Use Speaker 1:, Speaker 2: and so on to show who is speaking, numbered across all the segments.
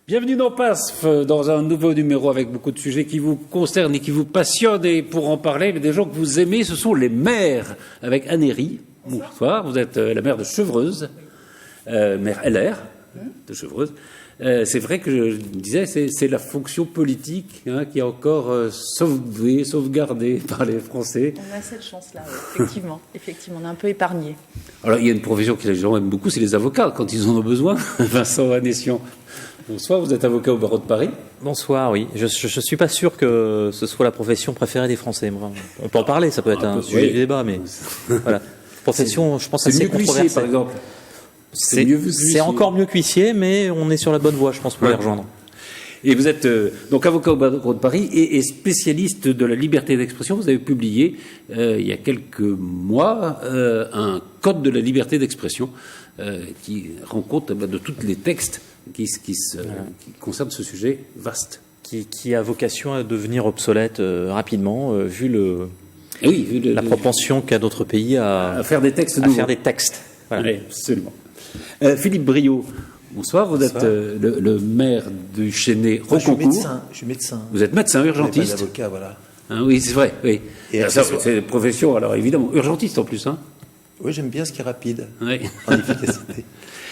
Speaker 1: Bienvenue dans PASF, dans un nouveau numéro avec beaucoup de sujets qui vous concernent et qui vous passionnent. Et pour en parler, des gens que vous aimez, ce sont les maires, avec Anne-Héry. Bonsoir, vous êtes la maire de Chevreuse, maire LR de Chevreuse. C'est vrai que je disais, c'est la fonction politique qui est encore sauvegardée par les Français.
Speaker 2: On a cette chance-là, effectivement. Effectivement, on est un peu épargné.
Speaker 1: Alors, il y a une profession que les gens aiment beaucoup, c'est les avocats, quand ils en ont besoin. Vincent Vanessian. Bonsoir, vous êtes avocat au barreau de Paris.
Speaker 3: Bonsoir, oui. Je suis pas sûr que ce soit la profession préférée des Français. On peut en parler, ça peut être un sujet de débat, mais voilà. Profession, je pense, assez controversée.
Speaker 1: Par exemple.
Speaker 3: C'est encore mieux qu'huissier, mais on est sur la bonne voie, je pense, pour les rejoindre.
Speaker 1: Et vous êtes donc avocat au barreau de Paris et spécialiste de la liberté d'expression. Vous avez publié il y a quelques mois un code de la liberté d'expression qui rend compte de tous les textes qui concernent ce sujet vaste.
Speaker 3: Qui a vocation à devenir obsolète rapidement, vu la propension qu'a d'autres pays à faire des textes.
Speaker 1: Voilà. Oui, absolument. Philippe Briot, bonsoir. Vous êtes le maire du Chênay Rocancourt.
Speaker 4: Je suis médecin.
Speaker 1: Vous êtes médecin urgentiste.
Speaker 4: Pas d'avocat, voilà.
Speaker 1: Oui, c'est vrai. Oui. C'est une profession, alors évidemment, urgentiste en plus.
Speaker 4: Oui, j'aime bien ce qui est rapide,
Speaker 1: oui.
Speaker 4: En efficacité.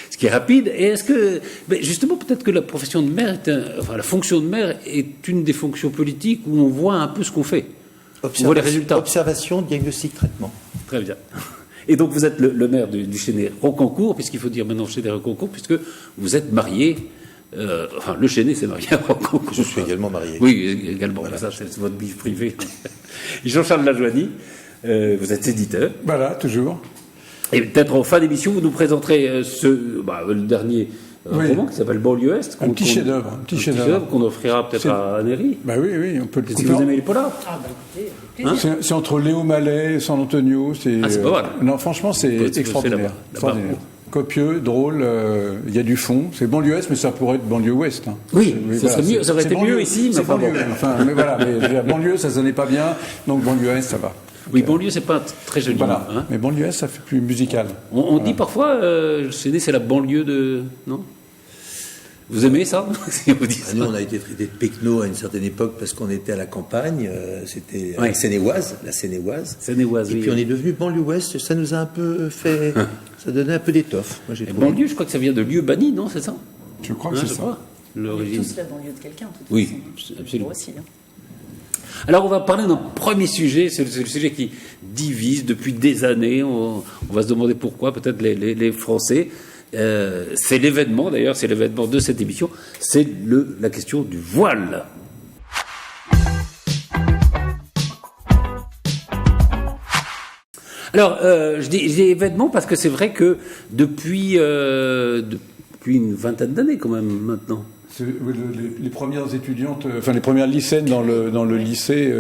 Speaker 1: Ce qui est rapide. Et est-ce que, justement, peut-être que la profession de maire, la fonction de maire est une des fonctions politiques où on voit un peu ce qu'on fait. On voit les résultats.
Speaker 4: Observation, diagnostic, traitement.
Speaker 1: Très bien. Et donc vous êtes le maire du Chênay Rocancourt, puisqu'il faut dire maintenant Chênay Rocancourt, puisque vous êtes marié. Le Chênay s'est marié à Rocancourt.
Speaker 4: Je suis également marié.
Speaker 1: Oui, également. Voilà. Ça, c'est votre vie privée. Jean-Charles Lajoigny, vous êtes éditeur.
Speaker 5: Voilà, toujours.
Speaker 1: Et peut-être en fin d'émission, vous nous présenterez le dernier roman qui s'appelle Banlieue Est.
Speaker 5: Un petit chef-d'œuvre. Un petit chef-d'œuvre
Speaker 1: qu'on offrira peut-être à Anne-Héry.
Speaker 5: Oui, on peut le
Speaker 1: Si vous aimez les polars.
Speaker 5: C'est entre Léo Mallet et San Antonio.
Speaker 1: C'est pas mal.
Speaker 5: Non, franchement, c'est extraordinaire. Copieux, drôle, il y a du fond. C'est banlieue est, mais ça pourrait être banlieue ouest.
Speaker 1: Oui, ça aurait été mieux ici, mais enfin bon.
Speaker 5: Mais voilà, mais banlieue, ça sonnait pas bien, donc banlieue est, ça va.
Speaker 1: Oui, banlieue, c'est pas très joli.
Speaker 5: Voilà. Mais banlieue est, ça fait plus musical.
Speaker 1: On dit parfois, c'est la banlieue de... Non ? Vous aimez ça?
Speaker 4: Nous, on a été traité de pecno à une certaine époque parce qu'on était à la campagne. C'était la Seine-et-Oise. Et puis on est devenu banlieue ouest. Ça nous a un peu fait... ça donnait un peu d'étoffe.
Speaker 1: Banlieue, je crois que ça vient de lieu banni, non? C'est ça?
Speaker 5: Je crois que c'est ça.
Speaker 2: L'origine. Tous la banlieue de quelqu'un, de toute façon.
Speaker 1: Oui, absolument.
Speaker 2: Aussi,
Speaker 1: Alors, on va parler d'un premier sujet. C'est le sujet qui divise depuis des années. On va se demander pourquoi, peut-être les Français. C'est l'événement, d'ailleurs, c'est l'événement de cette émission. C'est la question du voile. Alors, je dis événement parce que c'est vrai que depuis une vingtaine d'années, quand même, maintenant.
Speaker 5: Les premières étudiantes, les premières lycéennes dans le lycée,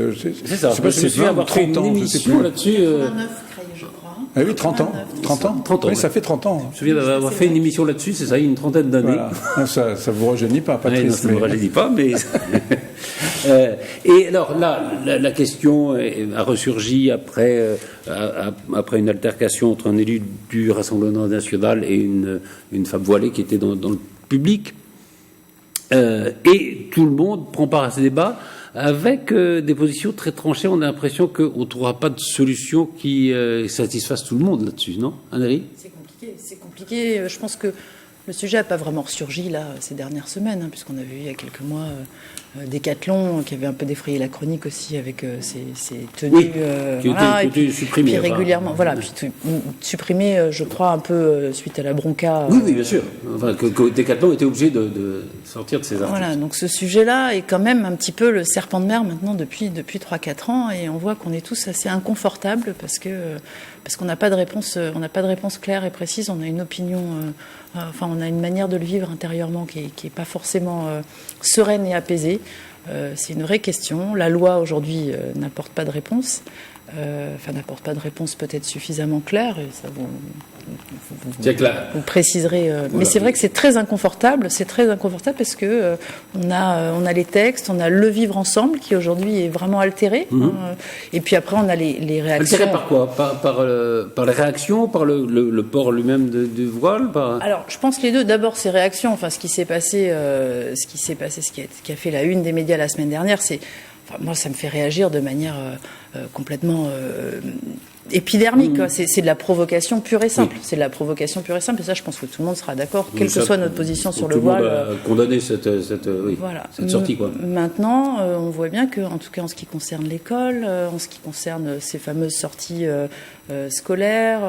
Speaker 1: c'est ça. Je me souviens avoir fait une émission là-dessus.
Speaker 2: 89 créé, je crois.
Speaker 5: Ah oui, 30 ans. 30 ans. Oui, ça fait 30 ans.
Speaker 1: Je me souviens d'avoir fait une émission là-dessus, c'est ça, il y a une trentaine d'années.
Speaker 5: Voilà. Non, ça vous rajeunit pas, Patrice.
Speaker 1: Non, ça ne me rajeunit pas, mais... et alors là, la question a ressurgi après une altercation entre un élu du Rassemblement national et une femme voilée qui était dans le public. Et tout le monde prend part à ce débat avec des positions très tranchées. On a l'impression qu'on ne trouvera pas de solution qui satisfasse tout le monde là-dessus, non, Anne-Héry ?
Speaker 2: C'est compliqué. Je pense que le sujet n'a pas vraiment ressurgi là ces dernières semaines, puisqu'on a vu il y a quelques mois Décathlon qui avait un peu défrayé la chronique aussi avec ses tenues
Speaker 1: qui ont été supprimées.
Speaker 2: Puis régulièrement, puis supprimées, je crois, un peu suite à la bronca.
Speaker 1: Oui, bien sûr. Que Décathlon était obligé de sortir de ses articles.
Speaker 2: Voilà, donc ce sujet-là est quand même un petit peu le serpent de mer maintenant depuis 3-4 ans, et on voit qu'on est tous assez inconfortables parce qu'on n'a pas de réponse, claire et précise. On a une opinion, on a une manière de le vivre intérieurement qui est pas forcément sereine et apaisée. C'est une vraie question. La loi aujourd'hui n'apporte pas de réponse. n'apporte pas de réponse peut-être suffisamment claire, et ça vous préciserez. Voilà. Mais c'est vrai que c'est très inconfortable parce que on a les textes, on a le vivre ensemble qui aujourd'hui est vraiment altéré, et puis après on a les réactions.
Speaker 1: Altéré par quoi? Par les réactions, par le port lui-même du voile,
Speaker 2: Alors je pense les deux. D'abord ces réactions, enfin ce qui a fait la une des médias la semaine dernière, moi ça me fait réagir de manière complètement épidermique. C'est de la provocation pure et simple. Oui. C'est de la provocation pure et simple. Et ça, je pense que tout le monde sera d'accord, quelle que soit notre position sur le voile.
Speaker 1: Tout le monde a condamné cette sortie, quoi.
Speaker 2: Maintenant, on voit bien que, en tout cas, en ce qui concerne l'école, en ce qui concerne ces fameuses sorties scolaires,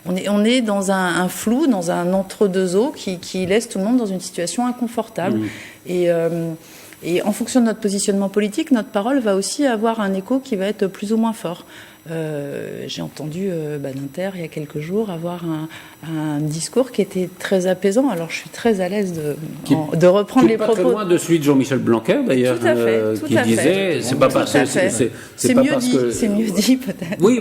Speaker 2: on est dans un flou, dans un entre-deux-eaux qui laisse tout le monde dans une situation inconfortable. Et en fonction de notre positionnement politique, notre parole va aussi avoir un écho qui va être plus ou moins fort. J'ai entendu Badinter il y a quelques jours avoir un discours qui était très apaisant. Alors je suis très à l'aise de reprendre les propos.
Speaker 1: Pas très loin de celui de Jean-Michel Blanquer d'ailleurs, qui disait c'est pas parce que
Speaker 2: c'est mieux dit peut-être.
Speaker 1: Oui,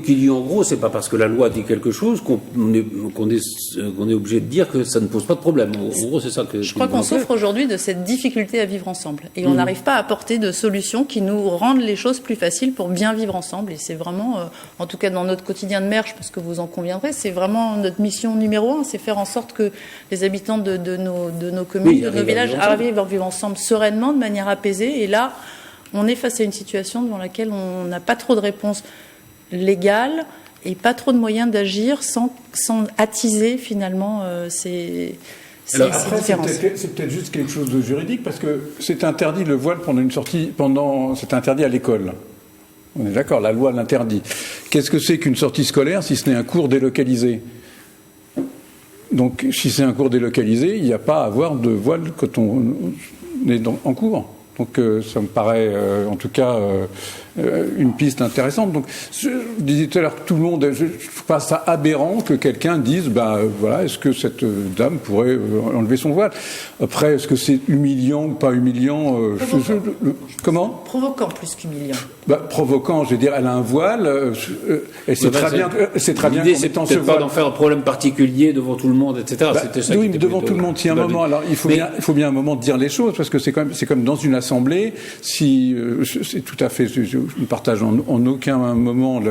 Speaker 1: qui dit en gros c'est pas parce que la loi dit quelque chose qu'on est obligé de dire que ça ne pose pas de problème. En gros c'est ça que
Speaker 2: je crois qu'on souffre aujourd'hui de cette difficulté à vivre ensemble et on n'arrive pas à apporter de solutions qui nous rendent les choses plus faciles pour bien vivre ensemble. Et c'est vraiment, en tout cas dans notre quotidien de maire, je pense que vous en conviendrez, c'est vraiment notre mission numéro 1, c'est faire en sorte que les habitants de nos communes, de nos villages arrivent à vivre ensemble sereinement, de manière apaisée. Et là, on est face à une situation devant laquelle on n'a pas trop de réponses légales et pas trop de moyens d'agir sans attiser finalement ces différences.
Speaker 5: C'est peut-être juste quelque chose de juridique, parce que c'est interdit le voile pendant une sortie, c'est interdit à l'école. On est d'accord, la loi l'interdit. Qu'est-ce que c'est qu'une sortie scolaire si ce n'est un cours délocalisé ? Donc, si c'est un cours délocalisé, il n'y a pas à avoir de voile quand on est en cours. Donc, ça me paraît, en tout cas, une piste intéressante. Donc, je disais tout à l'heure que tout le monde, je trouve ça aberrant que quelqu'un dise, voilà, est-ce que cette dame pourrait enlever son voile ? Après, est-ce que c'est humiliant ou pas humiliant ? Comment ?
Speaker 2: Provoquant plus qu'humiliant.
Speaker 5: Provoquant, je veux dire, elle a un voile, et c'est très bien
Speaker 1: l'idée, c'est peut-être pas d'en faire un problème particulier devant tout le monde, etc.
Speaker 5: Oui, mais devant tout le monde, il y a un moment. Alors, il faut bien un moment de dire les choses, parce que c'est comme dans une assemblée. Si c'est tout à fait, je ne partage en aucun moment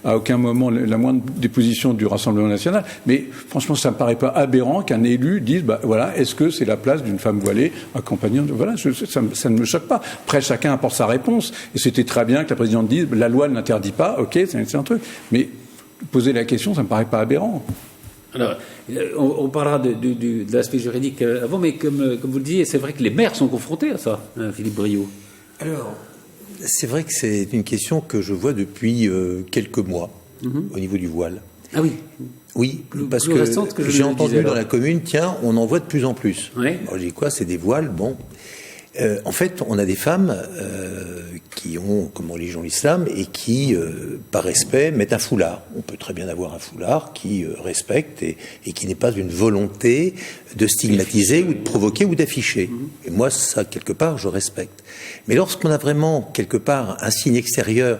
Speaker 5: à aucun moment la moindre déposition du Rassemblement national, mais franchement, ça me paraît pas aberrant qu'un élu dise, voilà, est-ce que c'est la place d'une femme voilée accompagnante ? Voilà, ça ne me choque pas. Après, chacun apporte sa réponse, et c'était très bien que la présidente dise, la loi ne l'interdit pas, ok, c'est un truc, mais poser la question, ça me paraît pas aberrant.
Speaker 1: Alors, on parlera de l'aspect juridique avant, mais comme vous le disiez, c'est vrai que les maires sont confrontés à ça, Philippe Briot.
Speaker 4: Alors, c'est vrai que c'est une question que je vois depuis quelques mois au niveau du voile.
Speaker 1: Ah oui.
Speaker 4: Oui, parce que j'ai entendu dans la commune, tiens, on en voit de plus en plus. Oui. Alors, j'ai dit quoi, c'est des voiles, bon. En fait, on a des femmes qui ont comme religion l'islam et qui, par respect, mettent un foulard. On peut très bien avoir un foulard qui respecte et qui n'est pas une volonté de stigmatiser ou de provoquer ou d'afficher. Et moi, ça, quelque part, je respecte. Mais lorsqu'on a vraiment, quelque part, un signe extérieur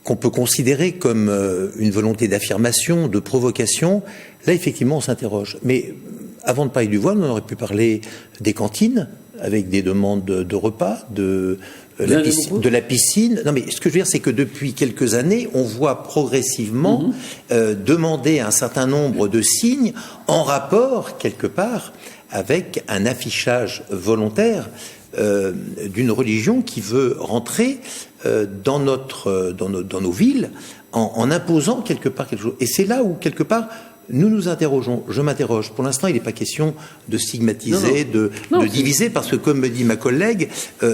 Speaker 4: qu'on peut considérer comme une volonté d'affirmation, de provocation, là, effectivement, on s'interroge. Mais avant de parler du voile, on aurait pu parler des cantines, avec des demandes de repas, de la piscine. Non, mais ce que je veux dire, c'est que depuis quelques années, on voit progressivement demander un certain nombre de signes en rapport, quelque part, avec un affichage volontaire d'une religion qui veut rentrer dans nos villes en imposant quelque part quelque chose. Et c'est là où, quelque part, nous nous interrogeons, je m'interroge. Pour l'instant, il n'est pas question de stigmatiser, de diviser, parce que, comme me dit ma collègue,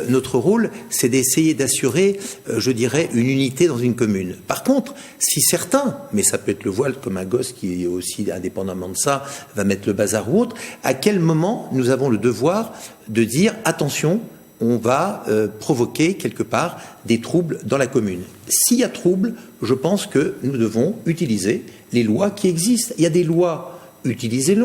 Speaker 4: notre rôle, c'est d'essayer d'assurer, je dirais, une unité dans une commune. Par contre, si certains, mais ça peut être le voile comme un gosse qui, aussi, indépendamment de ça, va mettre le bazar ou autre, à quel moment nous avons le devoir de dire, attention, on va provoquer quelque part des troubles dans la commune. S'il y a trouble, je pense que nous devons utiliser les lois qui existent. Il y a des lois, utilisez-les.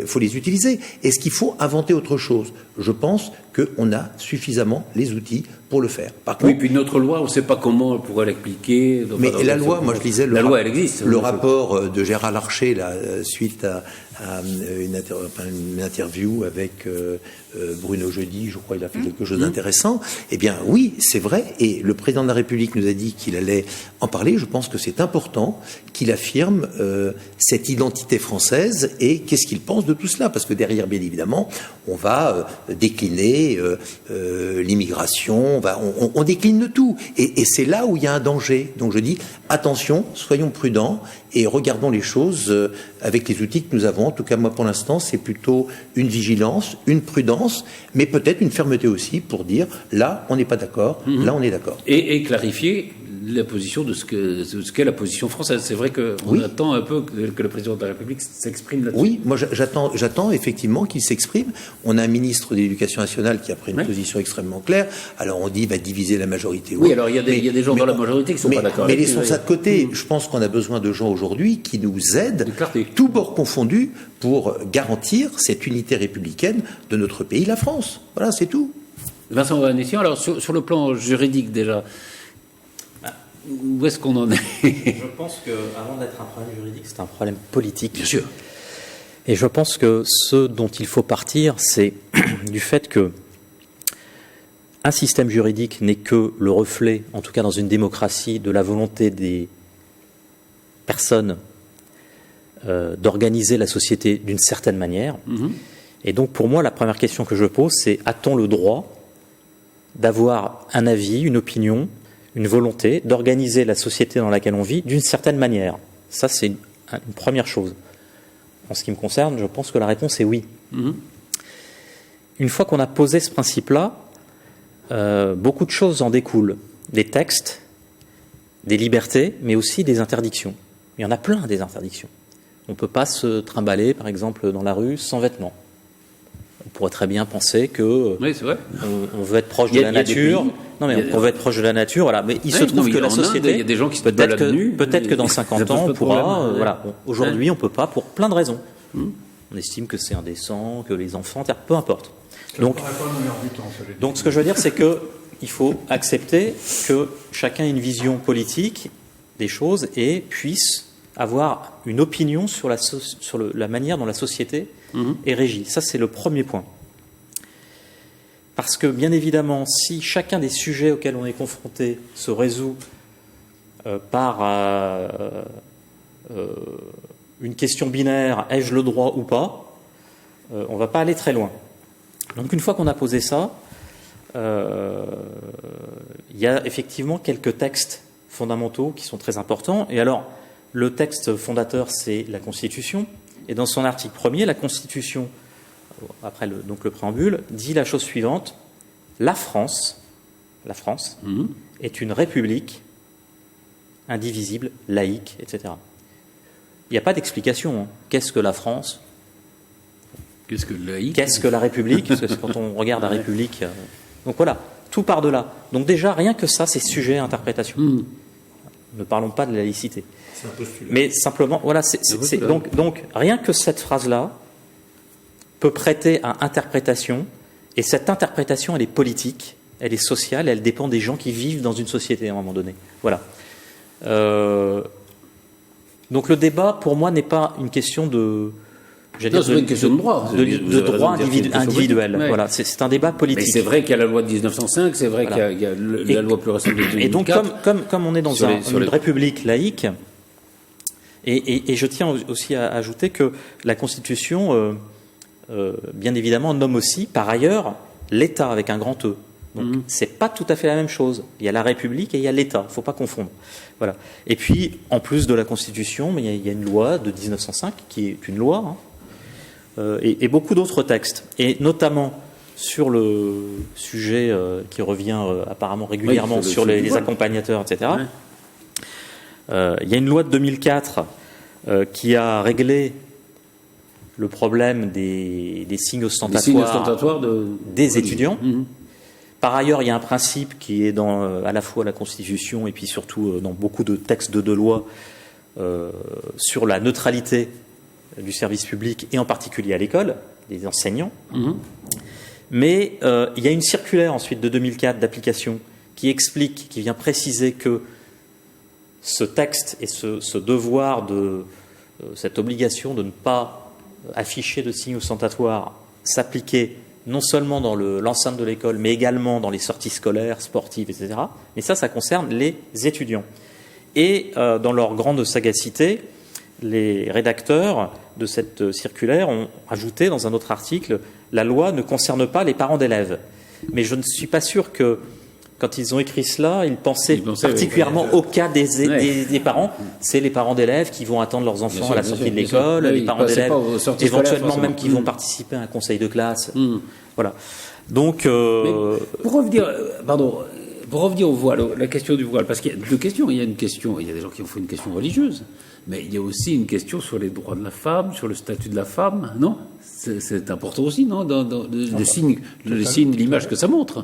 Speaker 4: faut les utiliser. Est-ce qu'il faut inventer autre chose? Je pense qu'on a suffisamment les outils pour le faire. Par contre,
Speaker 1: puis notre loi, on ne sait pas comment on pourrait l'appliquer.
Speaker 4: Mais la loi, moi je lisais
Speaker 1: la loi, elle existe.
Speaker 4: Le rapport de Gérard Larcher, là, suite à une interview avec Bruno Jeudi, je crois il a fait quelque chose d'intéressant. Eh bien oui, c'est vrai, et le président de la République nous a dit qu'il allait en parler. Je pense que c'est important qu'il affirme cette identité française et qu'est-ce qu'il pense de tout cela, parce que derrière, bien évidemment, on va décliner l'immigration, on décline de tout, et c'est là où il y a un danger. Donc je dis, attention, soyons prudents et regardons les choses avec les outils que nous avons. En tout cas, moi, pour l'instant, c'est plutôt une vigilance, une prudence, mais peut-être une fermeté aussi pour dire, là, on n'est pas d'accord, là, on est d'accord.
Speaker 1: Et clarifier la position de ce qu'est la position française. C'est vrai qu'on attend un peu que le président de la République s'exprime là-dessus.
Speaker 4: Oui, moi j'attends effectivement qu'il s'exprime. On a un ministre de l'Éducation nationale qui a pris une position extrêmement claire. Alors on dit va diviser la majorité.
Speaker 1: Oui, alors il y a des gens dans la majorité qui ne sont pas d'accord.
Speaker 4: Mais laissons ça de côté. Je pense qu'on a besoin de gens aujourd'hui qui nous aident, tous bords confondus, pour garantir cette unité républicaine de notre pays, la France. Voilà, c'est tout.
Speaker 1: Vincent Vanessian, alors sur le plan juridique déjà, où est-ce qu'on en est?
Speaker 3: Je pense qu'avant d'être un problème juridique, c'est un problème politique.
Speaker 1: Bien sûr.
Speaker 3: Et je pense que ce dont il faut partir, c'est du fait que un système juridique n'est que le reflet, en tout cas dans une démocratie, de la volonté des personnes d'organiser la société d'une certaine manière. Et donc pour moi, la première question que je pose, c'est a-t-on le droit d'avoir un avis, une opinion, une volonté d'organiser la société dans laquelle on vit d'une certaine manière? Ça, c'est une première chose. En ce qui me concerne, je pense que la réponse est oui. Une fois qu'on a posé ce principe-là, beaucoup de choses en découlent. Des textes, des libertés, mais aussi des interdictions. Il y en a plein, des interdictions. On ne peut pas se trimballer, par exemple, dans la rue sans vêtements. On pourrait très bien penser que
Speaker 1: oui, c'est vrai.
Speaker 3: On veut être proche de la nature. Non, mais on veut être proche de la nature, voilà. Mais il se trouve que la société,
Speaker 1: il y a des gens qui se baladent nus.
Speaker 3: Peut-être que dans 50 ans, on pourra. Voilà. Aujourd'hui, on peut pas pour plein de raisons. On estime que c'est indécent, que les enfants, peu importe. Donc, ce que je veux dire, c'est que il faut accepter que chacun ait une vision politique des choses et puisse avoir une opinion sur la manière dont la société est régie. Ça, c'est le premier point. Parce que, bien évidemment, si chacun des sujets auxquels on est confronté se résout par une question binaire, ai-je le droit ou pas, on ne va pas aller très loin. Donc, une fois qu'on a posé ça, il y a effectivement quelques textes fondamentaux qui sont très importants. Et alors, le texte fondateur, c'est la Constitution. Et dans son article 1er, la Constitution, après le préambule, dit la chose suivante. La France est une république indivisible, laïque, etc. Il n'y a pas d'explication. Qu'est-ce que la France?
Speaker 1: Qu'est-ce que le laïque?
Speaker 3: Qu'est-ce que la République? Parce que quand on regarde la République... Donc voilà, tout part de là. Donc déjà, rien que ça, c'est sujet à interprétation. Ne parlons pas de la laïcité. Mais simplement, voilà, donc rien que cette phrase-là peut prêter à interprétation, et cette interprétation, elle est politique, elle est sociale, elle dépend des gens qui vivent dans une société à un moment donné. Voilà. Donc le débat, pour moi, n'est pas une question de...
Speaker 1: c'est une question de droit.
Speaker 3: De droit individuel. Ouais. Voilà, c'est un débat politique.
Speaker 1: Mais c'est vrai qu'il y a la loi de 1905, c'est vrai qu'il y a la loi plus récente de 2004.
Speaker 3: Et donc, comme on est dans une république laïque, et je tiens aussi à ajouter que la Constitution, bien évidemment, nomme aussi, par ailleurs, l'État avec un grand E. Donc, c'est pas tout à fait la même chose. Il y a la République et il y a l'État. Il ne faut pas confondre. Voilà. Et puis, en plus de la Constitution, il y a une loi de 1905 qui est une loi, et beaucoup d'autres textes. Et notamment sur le sujet qui revient apparemment régulièrement sur les accompagnateurs, etc. Il y a une loi de 2004 qui a réglé le problème des signes ostentatoires des étudiants. Par ailleurs, il y a un principe qui est dans à la fois la Constitution et puis surtout dans beaucoup de textes de loi sur la neutralité du service public et en particulier à l'école, des enseignants. Mais il y a une circulaire ensuite de 2004 d'application qui explique, qui vient préciser que ce texte et ce devoir cette obligation de ne pas afficher de signes ostentatoires s'appliquait non seulement dans l'enceinte de l'école, mais également dans les sorties scolaires, sportives, etc. Mais ça concerne les étudiants. Et dans leur grande sagacité, les rédacteurs de cette circulaire ont ajouté dans un autre article « La loi ne concerne pas les parents d'élèves ». Mais je ne suis pas sûr que, quand ils ont écrit cela, ils pensaient particulièrement au cas des parents. C'est les parents d'élèves qui vont attendre leurs enfants à la sortie de l'école, les parents d'élèves éventuellement même qui vont participer à un conseil de classe. Voilà. Donc...
Speaker 1: Pour revenir au voile, la question du voile, parce qu'il y a deux questions. Il y a des gens qui en font une question religieuse, mais il y a aussi une question sur les droits de la femme, sur le statut de la femme, non ? C'est important aussi, non, dans le signe, l'image que ça montre.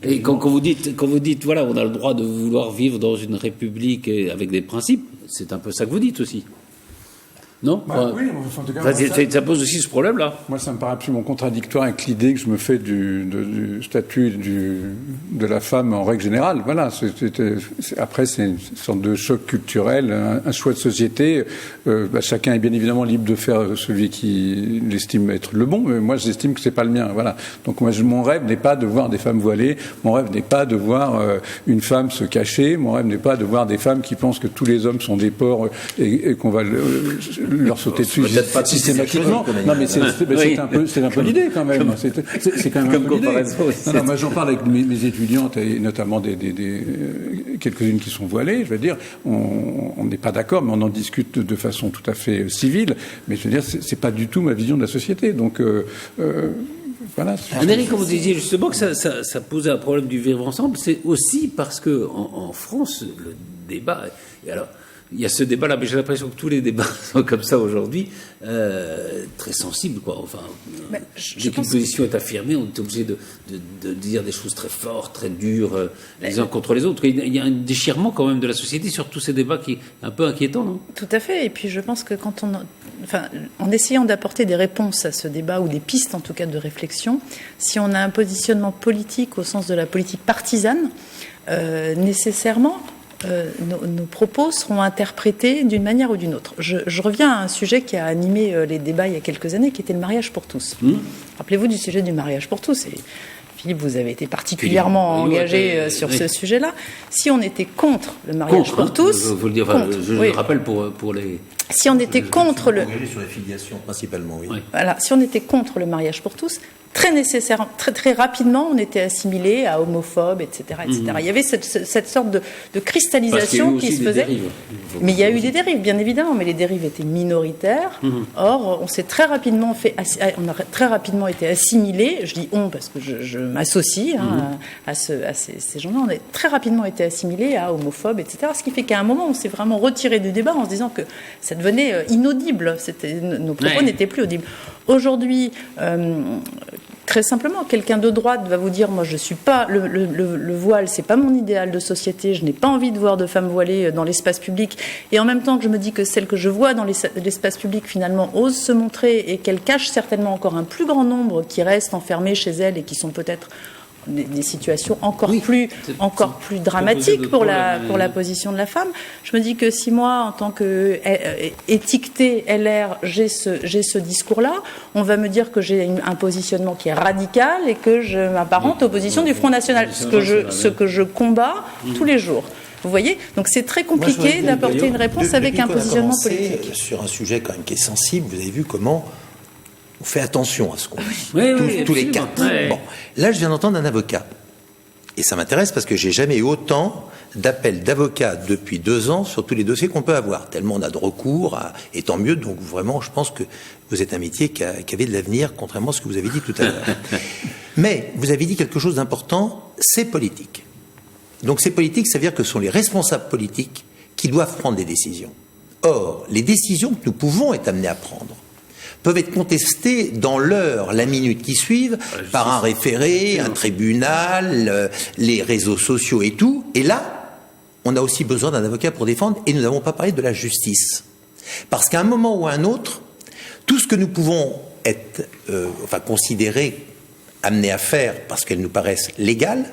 Speaker 1: Et quand vous dites, voilà, on a le droit de vouloir vivre dans une république avec des principes, c'est un peu ça que vous dites aussi. Non ?
Speaker 5: Oui, en tout cas,
Speaker 1: ça pose aussi ce problème-là.
Speaker 5: Moi, ça me paraît absolument contradictoire avec l'idée que je me fais du statut de la femme en règle générale. Voilà. Après, c'est une sorte de choc culturel, un choix de société. Chacun est bien évidemment libre de faire celui qui l'estime être le bon, mais moi, j'estime que c'est pas le mien. Voilà. Donc, mon rêve n'est pas de voir des femmes voilées. Mon rêve n'est pas de voir une femme se cacher. Mon rêve n'est pas de voir des femmes qui pensent que tous les hommes sont des porcs et qu'on va leur sauter dessus systématiquement. Non, mais c'est un peu l'idée quand même. C'est quand même un peu l'idée. Moi, j'en parle avec mes étudiantes et notamment quelques-unes qui sont voilées. Je veux dire, on n'est pas d'accord, mais on en discute de façon tout à fait civile. Mais je veux dire, c'est pas du tout ma vision de la société. Donc voilà.
Speaker 1: Anne-Marie, comme vous disiez justement que ça posait un problème du vivre ensemble, c'est aussi parce que en France, le débat. Et alors, il y a ce débat-là, mais j'ai l'impression que tous les débats sont comme ça aujourd'hui, très sensibles, quoi. Enfin, dès qu'une position est affirmée, on est obligé de dire des choses très fortes, très dures, les uns contre les autres. Il y a un déchirement quand même de la société sur tous ces débats qui est un peu inquiétant, non ?
Speaker 2: Tout à fait. Et puis je pense que en essayant d'apporter des réponses à ce débat, ou des pistes en tout cas de réflexion, si on a un positionnement politique au sens de la politique partisane, nécessairement, nos propos seront interprétés d'une manière ou d'une autre. Je reviens à un sujet qui a animé les débats il y a quelques années, qui était le mariage pour tous. Rappelez-vous du sujet du mariage pour tous. Et Philippe, vous avez été particulièrement engagé sur ce sujet-là. Si on était contre le mariage pour tous...
Speaker 1: Je rappelle pour les...
Speaker 2: Si on était contre le...
Speaker 4: Engagé sur la filiation, principalement, oui.
Speaker 2: Voilà, si on était contre le mariage pour tous, très nécessairement, très rapidement, on était assimilé à homophobes, etc., etc. Il y avait cette sorte de cristallisation qui se faisait. Mais il y a eu des dérives, bien évidemment, mais les dérives étaient minoritaires. Or, on a très rapidement été assimilés. Je dis on parce que je m'associe à ces gens-là. On a très rapidement été assimilés à homophobes, etc. Ce qui fait qu'à un moment, on s'est vraiment retiré du débat en se disant que ça devenait inaudible. Nos propos n'étaient plus audibles. Aujourd'hui, très simplement, quelqu'un de droite va vous dire, moi je suis pas le voile, c'est pas mon idéal de société, je n'ai pas envie de voir de femmes voilées dans l'espace public, et en même temps que je me dis que celles que je vois dans l'espace public finalement osent se montrer et qu'elles cachent certainement encore un plus grand nombre qui restent enfermées chez elles et qui sont peut-être des situations encore plus dramatiques pour la position de la femme. Je me dis que si moi, en tant que étiquetée LR, j'ai ce discours-là, on va me dire que j'ai un positionnement qui est radical et que je m'apparente aux positions du Front National, ce que je combats tous les jours. Vous voyez ? Donc c'est très compliqué d'apporter une réponse avec un positionnement politique.
Speaker 4: Sur un sujet quand même qui est sensible, vous avez vu comment on fait attention à ce qu'on dit, tous les quatre. Bon. Là, je viens d'entendre un avocat. Et ça m'intéresse parce que j'ai jamais eu autant d'appels d'avocats depuis 2 ans sur tous les dossiers qu'on peut avoir. Tellement on a de recours, et tant mieux. Donc vraiment, je pense que vous êtes un métier qui avait de l'avenir, contrairement à ce que vous avez dit tout à l'heure. Mais vous avez dit quelque chose d'important, c'est politique. Donc c'est politique, ça veut dire que ce sont les responsables politiques qui doivent prendre des décisions. Or, les décisions que nous pouvons être amenés à prendre peuvent être contestés dans l'heure, la minute qui suivent, par un référé, un tribunal, les réseaux sociaux et tout. Et là, on a aussi besoin d'un avocat pour défendre, et nous n'avons pas parlé de la justice. Parce qu'à un moment ou à un autre, que nous pouvons être, considérer, amenés à faire parce qu'elles nous paraissent légales,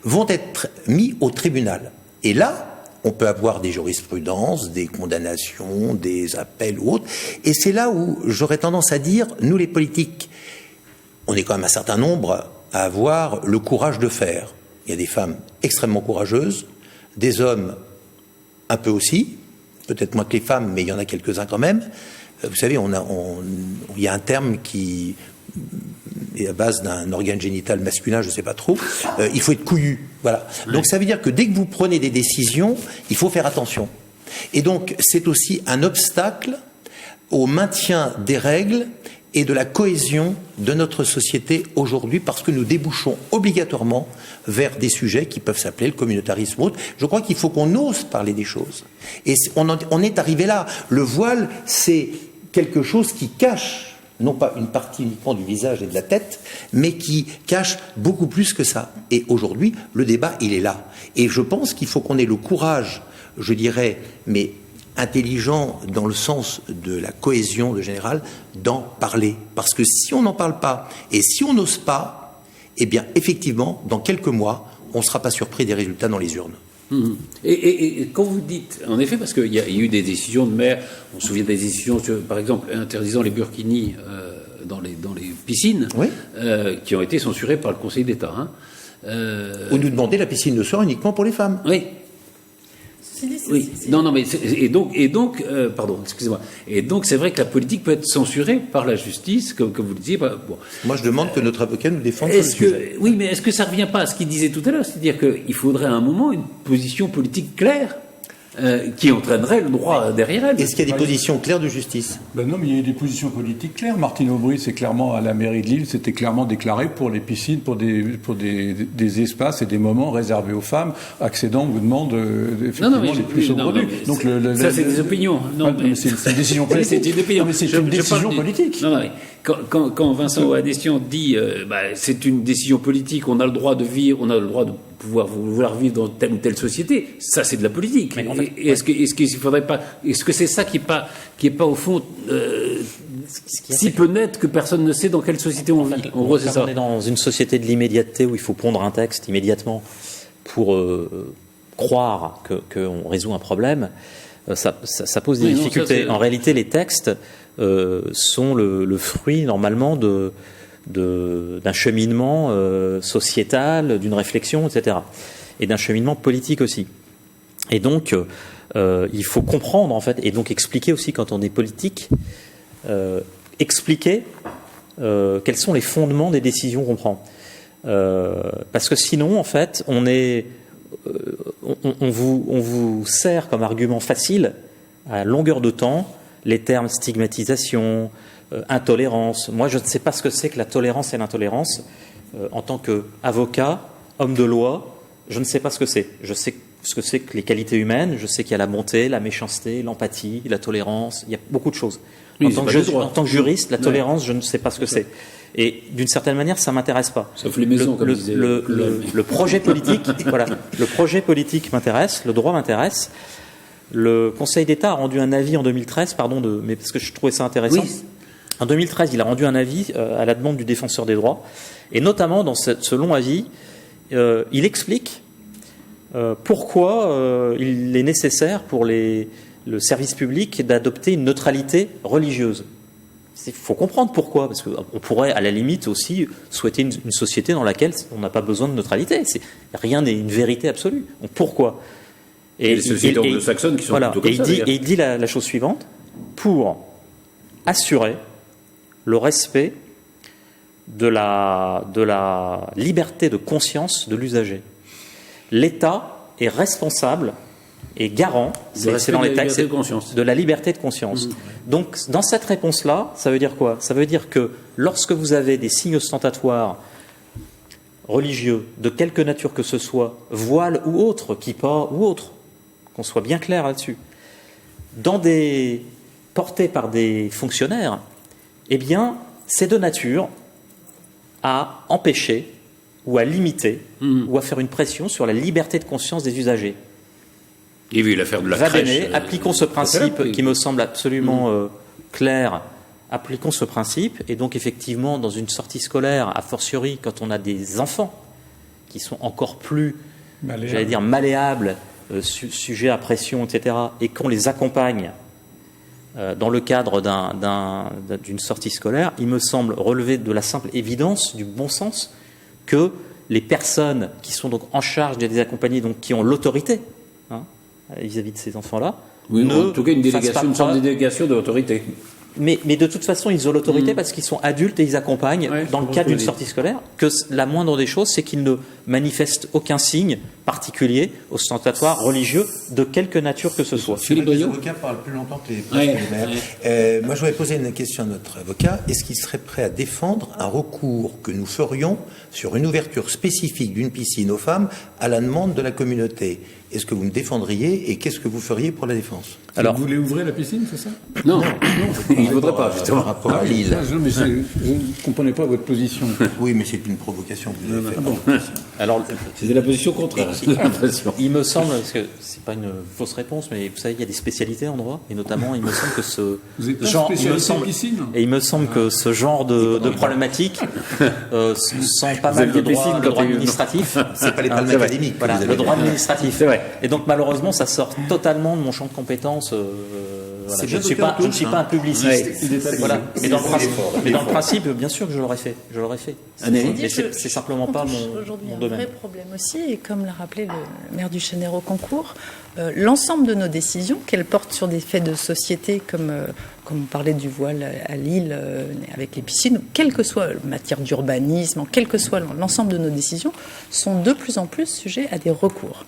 Speaker 4: vont être mis au tribunal. Et là, on peut avoir des jurisprudences, des condamnations, des appels ou autres. Et c'est là où j'aurais tendance à dire, nous les politiques, on est quand même un certain nombre à avoir le courage de faire. Il y a des femmes extrêmement courageuses, des hommes un peu aussi, peut-être moins que les femmes, mais il y en a quelques-uns quand même. Vous savez, il y a un terme qui est à base d'un organe génital masculin, je ne sais pas trop. Il faut être couillu, voilà. Donc ça veut dire que dès que vous prenez des décisions, il faut faire attention. Et donc c'est aussi un obstacle au maintien des règles et de la cohésion de notre société aujourd'hui, parce que nous débouchons obligatoirement vers des sujets qui peuvent s'appeler le communautarisme ou autre. Je crois qu'il faut qu'on ose parler des choses. Et on est arrivé là. Le voile, c'est quelque chose qui cache, non pas une partie uniquement du visage et de la tête, mais qui cache beaucoup plus que ça. Et aujourd'hui, le débat, il est là. Et je pense qu'il faut qu'on ait le courage, je dirais, mais intelligent dans le sens de la cohésion de général, d'en parler. Parce que si on n'en parle pas et si on n'ose pas, eh bien, effectivement, dans quelques mois, on ne sera pas surpris des résultats dans les urnes.
Speaker 1: Et quand vous dites, en effet, parce qu'il y a eu des décisions de maire, on se souvient des décisions, par exemple, interdisant les burkinis dans les piscines, oui. Qui ont été censurées par le Conseil d'État.
Speaker 4: Ou nous demander la piscine de soir uniquement pour les femmes.
Speaker 1: Oui. Oui. Non, mais pardon, excusez-moi. Et donc, c'est vrai que la politique peut être censurée par la justice, comme vous le disiez. Bon.
Speaker 4: Moi, je demande que notre avocat nous défende sur le sujet.
Speaker 1: Oui, mais est-ce que ça ne revient pas à ce qu'il disait tout à l'heure, c'est-à-dire qu'il faudrait à un moment une position politique claire qui entraînerait le droit derrière elle.
Speaker 4: Est-ce qu'il y a des positions claires de justice ?
Speaker 5: Non, mais il y a des positions politiques claires. Martine Aubry, c'est clairement à la mairie de Lille, c'était clairement déclaré pour les piscines, pour des espaces et des moments réservés aux femmes, accédant aux demandes effectivement les plus saugrenues.
Speaker 1: Donc ça, c'est des opinions.
Speaker 5: Non, mais c'est une décision politique.
Speaker 1: C'est une opinion.
Speaker 5: Non, mais c'est une décision politique.
Speaker 1: Non, mais quand Vincent Oadessian dit c'est une décision politique, on a le droit de vivre, on a le droit de vouloir vivre dans telle ou telle société, ça c'est de la politique. Mais en fait, est-ce qu'il faudrait pas, est-ce que c'est ça qui est pas au fond si peu net que personne ne sait dans quelle société on vit. En gros, c'est ça.
Speaker 3: On est dans une société de l'immédiateté où il faut pondre un texte immédiatement pour croire qu'on résout un problème. Ça pose des difficultés. En réalité, les textes sont le fruit normalement d'un cheminement sociétal, d'une réflexion, etc. Et d'un cheminement politique aussi. Et donc, il faut comprendre, en fait, et donc expliquer aussi quand on est politique, expliquer quels sont les fondements des décisions qu'on prend. Parce que sinon, en fait, on vous sert comme argument facile, à longueur de temps, les termes stigmatisation, intolérance. Moi, je ne sais pas ce que c'est que la tolérance et l'intolérance. En tant qu'avocat, homme de loi, je ne sais pas ce que c'est. Je sais ce que c'est que les qualités humaines. Je sais qu'il y a la bonté, la méchanceté, l'empathie, la tolérance. Il y a beaucoup de choses.
Speaker 1: Oui,
Speaker 3: en tant que juriste, la tolérance, je ne sais pas ce que c'est. Et d'une certaine manière, ça m'intéresse pas.
Speaker 1: Sauf les maisons, comme disait
Speaker 3: le projet politique, voilà. Le projet politique m'intéresse, le droit m'intéresse. Le Conseil d'État a rendu un avis en 2013, mais parce que je trouvais ça intéressant. Oui. En 2013, il a rendu un avis à la demande du défenseur des droits, et notamment dans ce long avis, il explique pourquoi il est nécessaire pour le service public d'adopter une neutralité religieuse. Il faut comprendre pourquoi, parce qu'on pourrait à la limite aussi souhaiter une société dans laquelle on n'a pas besoin de neutralité. Rien n'est une vérité absolue. Donc pourquoi ?
Speaker 1: Et les sociétés anglo-saxonnes qui sont plutôt comme ça.
Speaker 3: Et il dit la chose suivante, pour assurer le respect de la liberté de conscience de l'usager. L'État est responsable et garant, c'est dans les textes, de la liberté de conscience. Donc, dans cette réponse-là, ça veut dire quoi ? Ça veut dire que lorsque vous avez des signes ostentatoires religieux, de quelque nature que ce soit, voile ou autre, kippa ou autre, qu'on soit bien clair là-dessus, portés par des fonctionnaires, eh bien, c'est de nature à empêcher ou à limiter ou à faire une pression sur la liberté de conscience des usagers.
Speaker 1: Il y a eu l'affaire de la crèche.
Speaker 3: Appliquons ce principe qui me semble absolument clair appliquons ce principe. Et donc, effectivement, dans une sortie scolaire, a fortiori, quand on a des enfants qui sont encore plus, j'allais dire, malléables, sujets à pression, etc., et qu'on les accompagne dans le cadre d'une sortie scolaire, il me semble relever de la simple évidence, du bon sens, que les personnes qui sont donc en charge de les accompagner, donc qui ont l'autorité vis-à-vis de ces enfants-là,
Speaker 1: en tout cas une sorte de délégation de l'autorité.
Speaker 3: Mais de toute façon, ils ont l'autorité parce qu'ils sont adultes et ils accompagnent dans le cadre d'une sortie scolaire. Que la moindre des choses, c'est qu'ils ne manifestent aucun signe particulier, ostentatoire, religieux, de quelque nature que ce soit.
Speaker 4: Les avocats parlent plus longtemps que les maires. Moi, je voudrais poser une question à notre avocat. Est-ce qu'il serait prêt à défendre un recours que nous ferions sur une ouverture spécifique d'une piscine aux femmes à la demande de la communauté? Est-ce que vous me défendriez et qu'est-ce que vous feriez pour la défense?
Speaker 5: Alors, vous voulez ouvrir la piscine, c'est ça?
Speaker 1: Non, il ne voudrait pas, justement.
Speaker 4: Par rapport à Lille.
Speaker 5: Mais je ne comprenais pas votre position.
Speaker 4: Oui, mais c'est une provocation que vous avez faite.
Speaker 3: Alors,
Speaker 1: c'était la position contraire, j'ai l'impression.
Speaker 3: Il me semble, parce que c'est pas une fausse réponse, mais vous savez, il y a des spécialités en droit, et notamment, il me semble que ce genre, il me semble que ce genre de problématique sent pas mal de droit administratif.
Speaker 4: C'est pas les palmes académiques.
Speaker 3: Voilà, le droit administratif.
Speaker 1: C'est vrai.
Speaker 3: Et donc, malheureusement, ça sort totalement de mon champ de compétences. Voilà. Je ne suis pas un publiciste. Voilà. Mais dans le principe, bien sûr que je l'aurais fait. Mais c'est simplement pas mon
Speaker 2: aujourd'hui
Speaker 3: domaine.
Speaker 2: Un vrai problème aussi, et comme l'a rappelé le maire du Chêne-Hérault-Concours, l'ensemble de nos décisions, qu'elles portent sur des faits de société, comme on parlait du voile à Lille, avec les piscines, quelle que soit la matière d'urbanisme, quel que soit l'ensemble de nos décisions, sont de plus en plus sujets à des recours.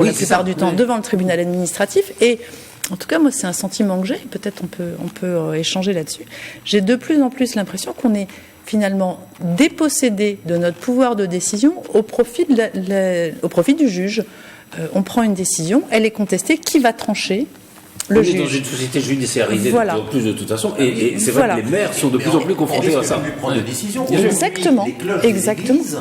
Speaker 2: La plupart du temps devant le tribunal administratif. Et en tout cas, moi, c'est un sentiment que j'ai. Peut-être on peut échanger là-dessus. J'ai de plus en plus l'impression qu'on est finalement dépossédé de notre pouvoir de décision au profit du juge. On prend une décision, elle est contestée, qui va trancher? Le juge.
Speaker 1: On est dans une société judiciarisée de plus en plus de toute façon, et c'est vrai que les maires sont de plus en plus confrontés à ça.
Speaker 4: Prendre de décision.
Speaker 2: Exactement.
Speaker 4: Les cloches de l'église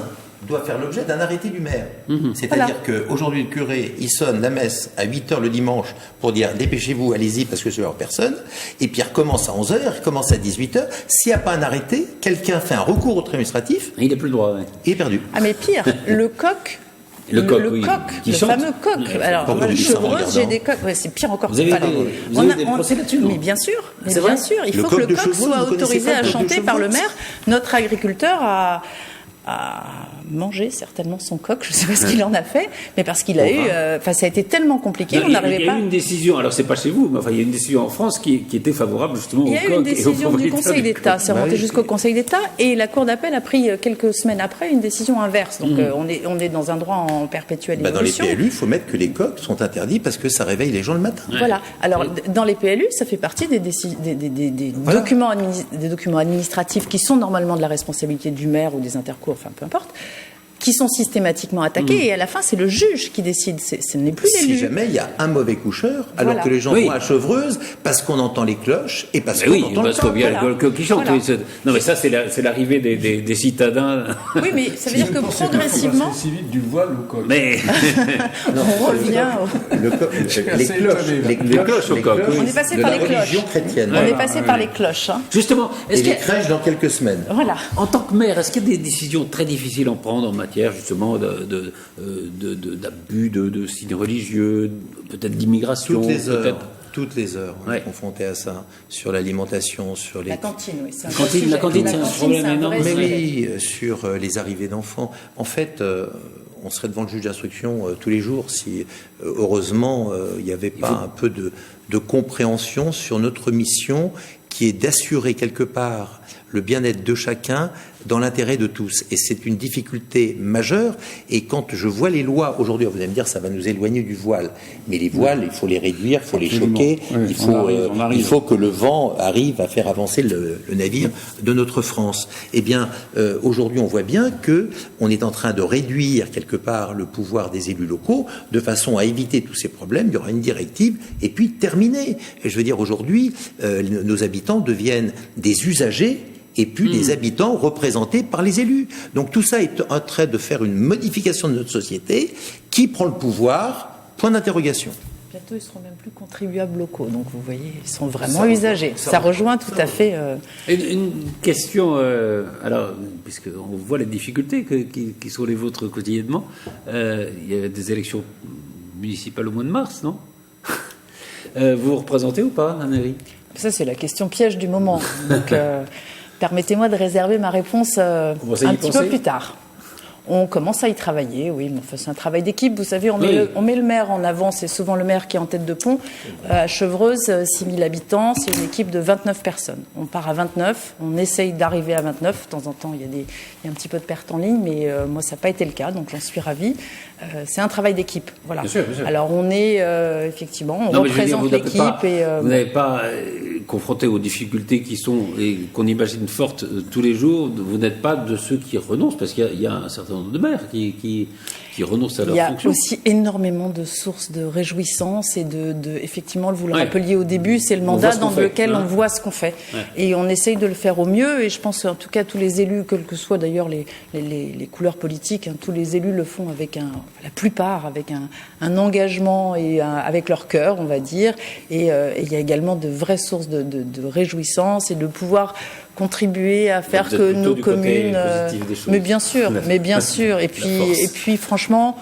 Speaker 4: doivent faire l'objet d'un arrêté du maire. C'est-à-dire qu'aujourd'hui, le curé, il sonne la messe à 8h le dimanche pour dire dépêchez-vous, allez-y, parce que c'est leur personne. Et puis il recommence à 11h, il recommence à 18h. S'il n'y a pas un arrêté, quelqu'un fait un recours au tribunal administratif.
Speaker 1: Il n'a plus le droit.
Speaker 4: Il est perdu.
Speaker 2: Ah, mais pire, le coq. Le fameux coq. Alors, moi, chevreuse, j'ai des coqs. Ouais, c'est pire encore.
Speaker 1: Vous avez des procès là-dessus, non?
Speaker 2: Mais bien sûr. Il faut que le coq soit autorisé à chanter par le maire. Notre agriculteur a mangé certainement son coq, je ne sais pas ce qu'il en a fait, mais parce qu'il a eu, ça a été tellement compliqué, on n'arrivait pas.
Speaker 1: Il y a eu une décision, alors c'est pas chez vous, mais il y a une décision en France qui était favorable justement au coq.
Speaker 2: Il y a eu une décision du Conseil d'État, c'est remonté jusqu'au Conseil d'État, et la Cour d'appel a pris quelques semaines après une décision inverse. Donc on est dans un droit en perpétuelle évolution.
Speaker 4: Dans les PLU, il faut mettre que les coqs sont interdits parce que ça réveille les gens le matin.
Speaker 2: Voilà. Alors dans les PLU, ça fait partie des documents administratifs qui sont normalement de la responsabilité du maire ou des intercours, enfin peu importe, qui sont systématiquement attaqués, et à la fin, c'est le juge qui décide. Ce n'est plus l'élu.
Speaker 4: Si jamais il y a un mauvais coucheur, alors que les gens vont à Chevreuse, parce qu'on entend les cloches et parce qu'on entend le coq.
Speaker 1: Qu'il y a le coq qui chante.
Speaker 2: Voilà.
Speaker 1: Non, mais ça, c'est l'arrivée des citadins.
Speaker 2: Oui, mais ça veut dire que progressivement.
Speaker 5: C'est vite du voile au coq.
Speaker 1: Mais
Speaker 2: on revient
Speaker 4: les cloches au coq.
Speaker 2: On est passé par les cloches.
Speaker 4: Chrétienne.
Speaker 2: On est passé par les cloches.
Speaker 1: Justement,
Speaker 4: et les crèches dans quelques semaines.
Speaker 2: Voilà.
Speaker 1: En tant que maire, est-ce qu'il y a des décisions très difficiles à prendre en matière justement d'abus de signes religieux, peut-être d'immigration?
Speaker 4: Toutes les heures, on est confronté à ça, sur l'alimentation, sur les...
Speaker 2: La cantine, oui.
Speaker 1: La cantine, c'est un problème énorme.
Speaker 4: Mais oui, sur les arrivées d'enfants. En fait, on serait devant le juge d'instruction tous les jours si, heureusement, il n'y avait pas un peu de compréhension sur notre mission qui est d'assurer quelque part le bien-être de chacun dans l'intérêt de tous. Et c'est une difficulté majeure. Et quand je vois les lois aujourd'hui, vous allez me dire ça va nous éloigner du voile. Mais les voiles, il faut les réduire, il faut les choquer. Oui, il faut que le vent arrive à faire avancer le navire de notre France. Eh bien, aujourd'hui, on voit bien que on est en train de réduire quelque part le pouvoir des élus locaux de façon à éviter tous ces problèmes. Il y aura une directive et puis terminé. Et je veux dire, aujourd'hui, nos habitants deviennent des usagers et puis les habitants représentés par les élus. Donc tout ça est en train de faire une modification de notre société. Qui prend le pouvoir? Point d'interrogation.
Speaker 2: plateaux, ils seront même plus contribuables locaux. Donc vous voyez, ils sont vraiment usagés. Ça rejoint tout à fait.
Speaker 1: Une question, alors, puisqu'on voit les difficultés qui sont les vôtres quotidiennement, il y a des élections municipales au mois de mars, non? Vous représentez ou pas, Anne-Marie?
Speaker 2: Ça, c'est la question piège du moment. Donc, permettez-moi de réserver ma réponse un petit peu plus tard. On commence à y travailler, oui, mais enfin, c'est un travail d'équipe. Vous savez, on met le maire en avant, c'est souvent le maire qui est en tête de pont. À Chevreuse, 6000 habitants, c'est une équipe de 29 personnes. On part à 29, on essaye d'arriver à 29. De temps en temps, il y a un petit peu de perte en ligne, mais moi, ça n'a pas été le cas, donc j'en suis ravie. C'est un travail d'équipe, voilà.
Speaker 1: Bien sûr, bien sûr.
Speaker 2: Alors, on est, effectivement, on représente l'équipe.
Speaker 1: Vous n'avez pas confronté aux difficultés qui sont, et qu'on imagine fortes tous les jours, vous n'êtes pas de ceux qui renoncent, parce qu'il y a un certain nombre de maires qui renoncent à leur fonction.
Speaker 2: Il y a aussi énormément de sources de réjouissance et effectivement, vous le rappeliez au début, c'est le mandat dans lequel on voit ce qu'on fait. Ouais. Et on essaye de le faire au mieux, et je pense en tout cas tous les élus, quelles que soient d'ailleurs les couleurs politiques, tous les élus le font avec la plupart avec un engagement et avec leur cœur, on va dire. Et il y a également de vraies sources de réjouissance et de pouvoir contribuer à faire que nos communes. Mais bien sûr. Et puis franchement,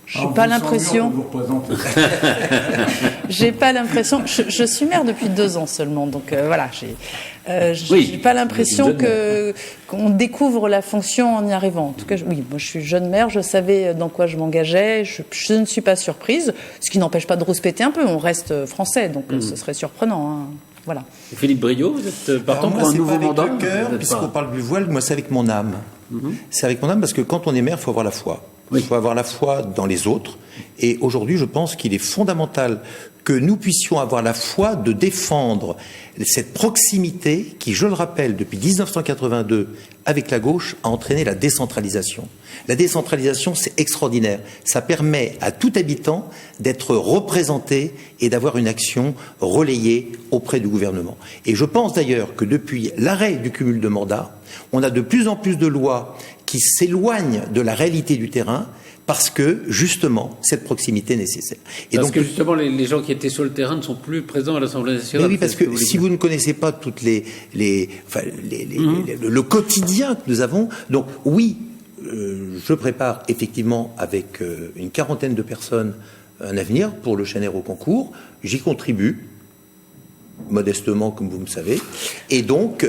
Speaker 2: j'ai pas l'impression. J'ai pas l'impression. Je suis maire depuis 2 ans seulement, donc voilà. J'ai pas l'impression qu'on découvre la fonction en y arrivant. En tout cas, oui, moi je suis jeune maire, je savais dans quoi je m'engageais. Je ne suis pas surprise, ce qui n'empêche pas de rouspéter un peu. On reste français, donc ce serait surprenant. Hein. Voilà.
Speaker 1: Philippe Briot, vous êtes partant pour un nouveau mandat?
Speaker 4: Avec le cœur, puisqu'on parle du voile, moi c'est avec mon âme. C'est avec mon âme parce que quand on est maire, il faut avoir la foi. Il faut avoir la foi dans les autres. Et aujourd'hui, je pense qu'il est fondamental que nous puissions avoir la foi de défendre cette proximité qui, je le rappelle, depuis 1982, avec la gauche, a entraîné la décentralisation. La décentralisation, c'est extraordinaire. Ça permet à tout habitant d'être représenté et d'avoir une action relayée auprès du gouvernement. Et je pense d'ailleurs que depuis l'arrêt du cumul de mandats, on a de plus en plus de lois qui s'éloignent de la réalité du terrain parce que, justement, cette proximité est nécessaire.
Speaker 1: Et parce que, justement, les gens qui étaient sur le terrain ne sont plus présents à l'Assemblée nationale.
Speaker 4: Mais oui, parce que si vous ne connaissez pas toutes le quotidien que nous avons, donc oui, je prépare effectivement avec une 40aine de personnes un avenir pour le Chêne Héros Concours. J'y contribue, modestement, comme vous me savez. Et donc,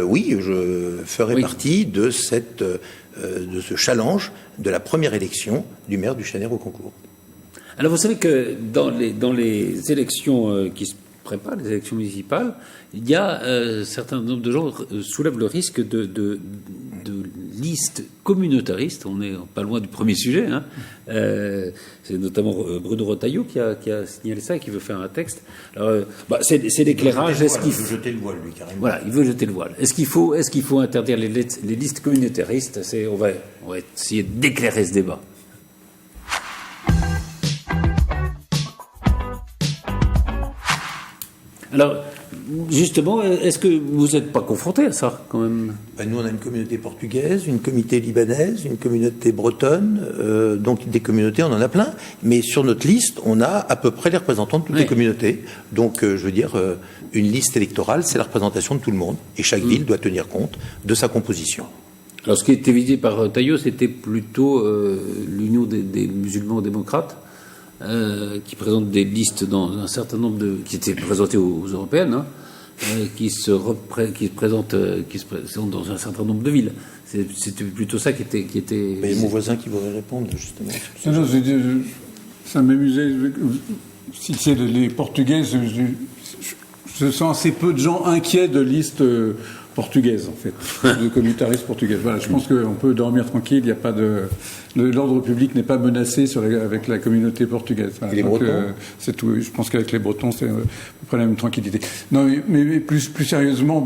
Speaker 4: oui, je ferai partie de ce challenge de la première élection du maire du Chêne Héros Concours.
Speaker 1: Alors, vous savez que dans les élections qui se préparent, les élections municipales, il y a un certain nombre de gens soulèvent le risque de listes communautaristes. On n'est pas loin du premier sujet. Hein. C'est notamment Bruno Retailleau qui a signalé ça et qui veut faire un texte. Alors, c'est l'éclairage.
Speaker 4: Il veut jeter le voile, lui, carrément.
Speaker 1: Voilà, il veut jeter le voile. Est-ce qu'il faut interdire les listes communautaristes? On va essayer d'éclairer ce débat. Alors, justement, est-ce que vous n'êtes pas confronté à ça, quand même?
Speaker 4: Nous, on a une communauté portugaise, une communauté libanaise, une communauté bretonne, donc des communautés, on en a plein, mais sur notre liste, on a à peu près les représentants de toutes les communautés. Donc, je veux dire, une liste électorale, c'est la représentation de tout le monde, et chaque ville doit tenir compte de sa composition.
Speaker 1: Alors, ce qui était visé par Taillot, c'était plutôt l'Union des musulmans démocrates, qui présente des listes dans un certain nombre qui étaient présentées aux européennes, qui se présentent dans un certain nombre de villes. C'était plutôt ça qui était.
Speaker 4: Mais mon voisin qui voudrait répondre justement.
Speaker 5: Non, ça m'amusait. Si c'est les Portugais, je sens assez peu de gens inquiets de listes portugaises, en fait, de communautaristes portugaises. Voilà, je pense qu'on peut dormir tranquille. Il n'y a pas l'ordre public n'est pas menacé avec la communauté portugaise. Voilà,
Speaker 4: et les Bretons,
Speaker 5: c'est tout. Je pense qu'avec les Bretons, c'est à peu près la même tranquillité. Non, mais plus sérieusement,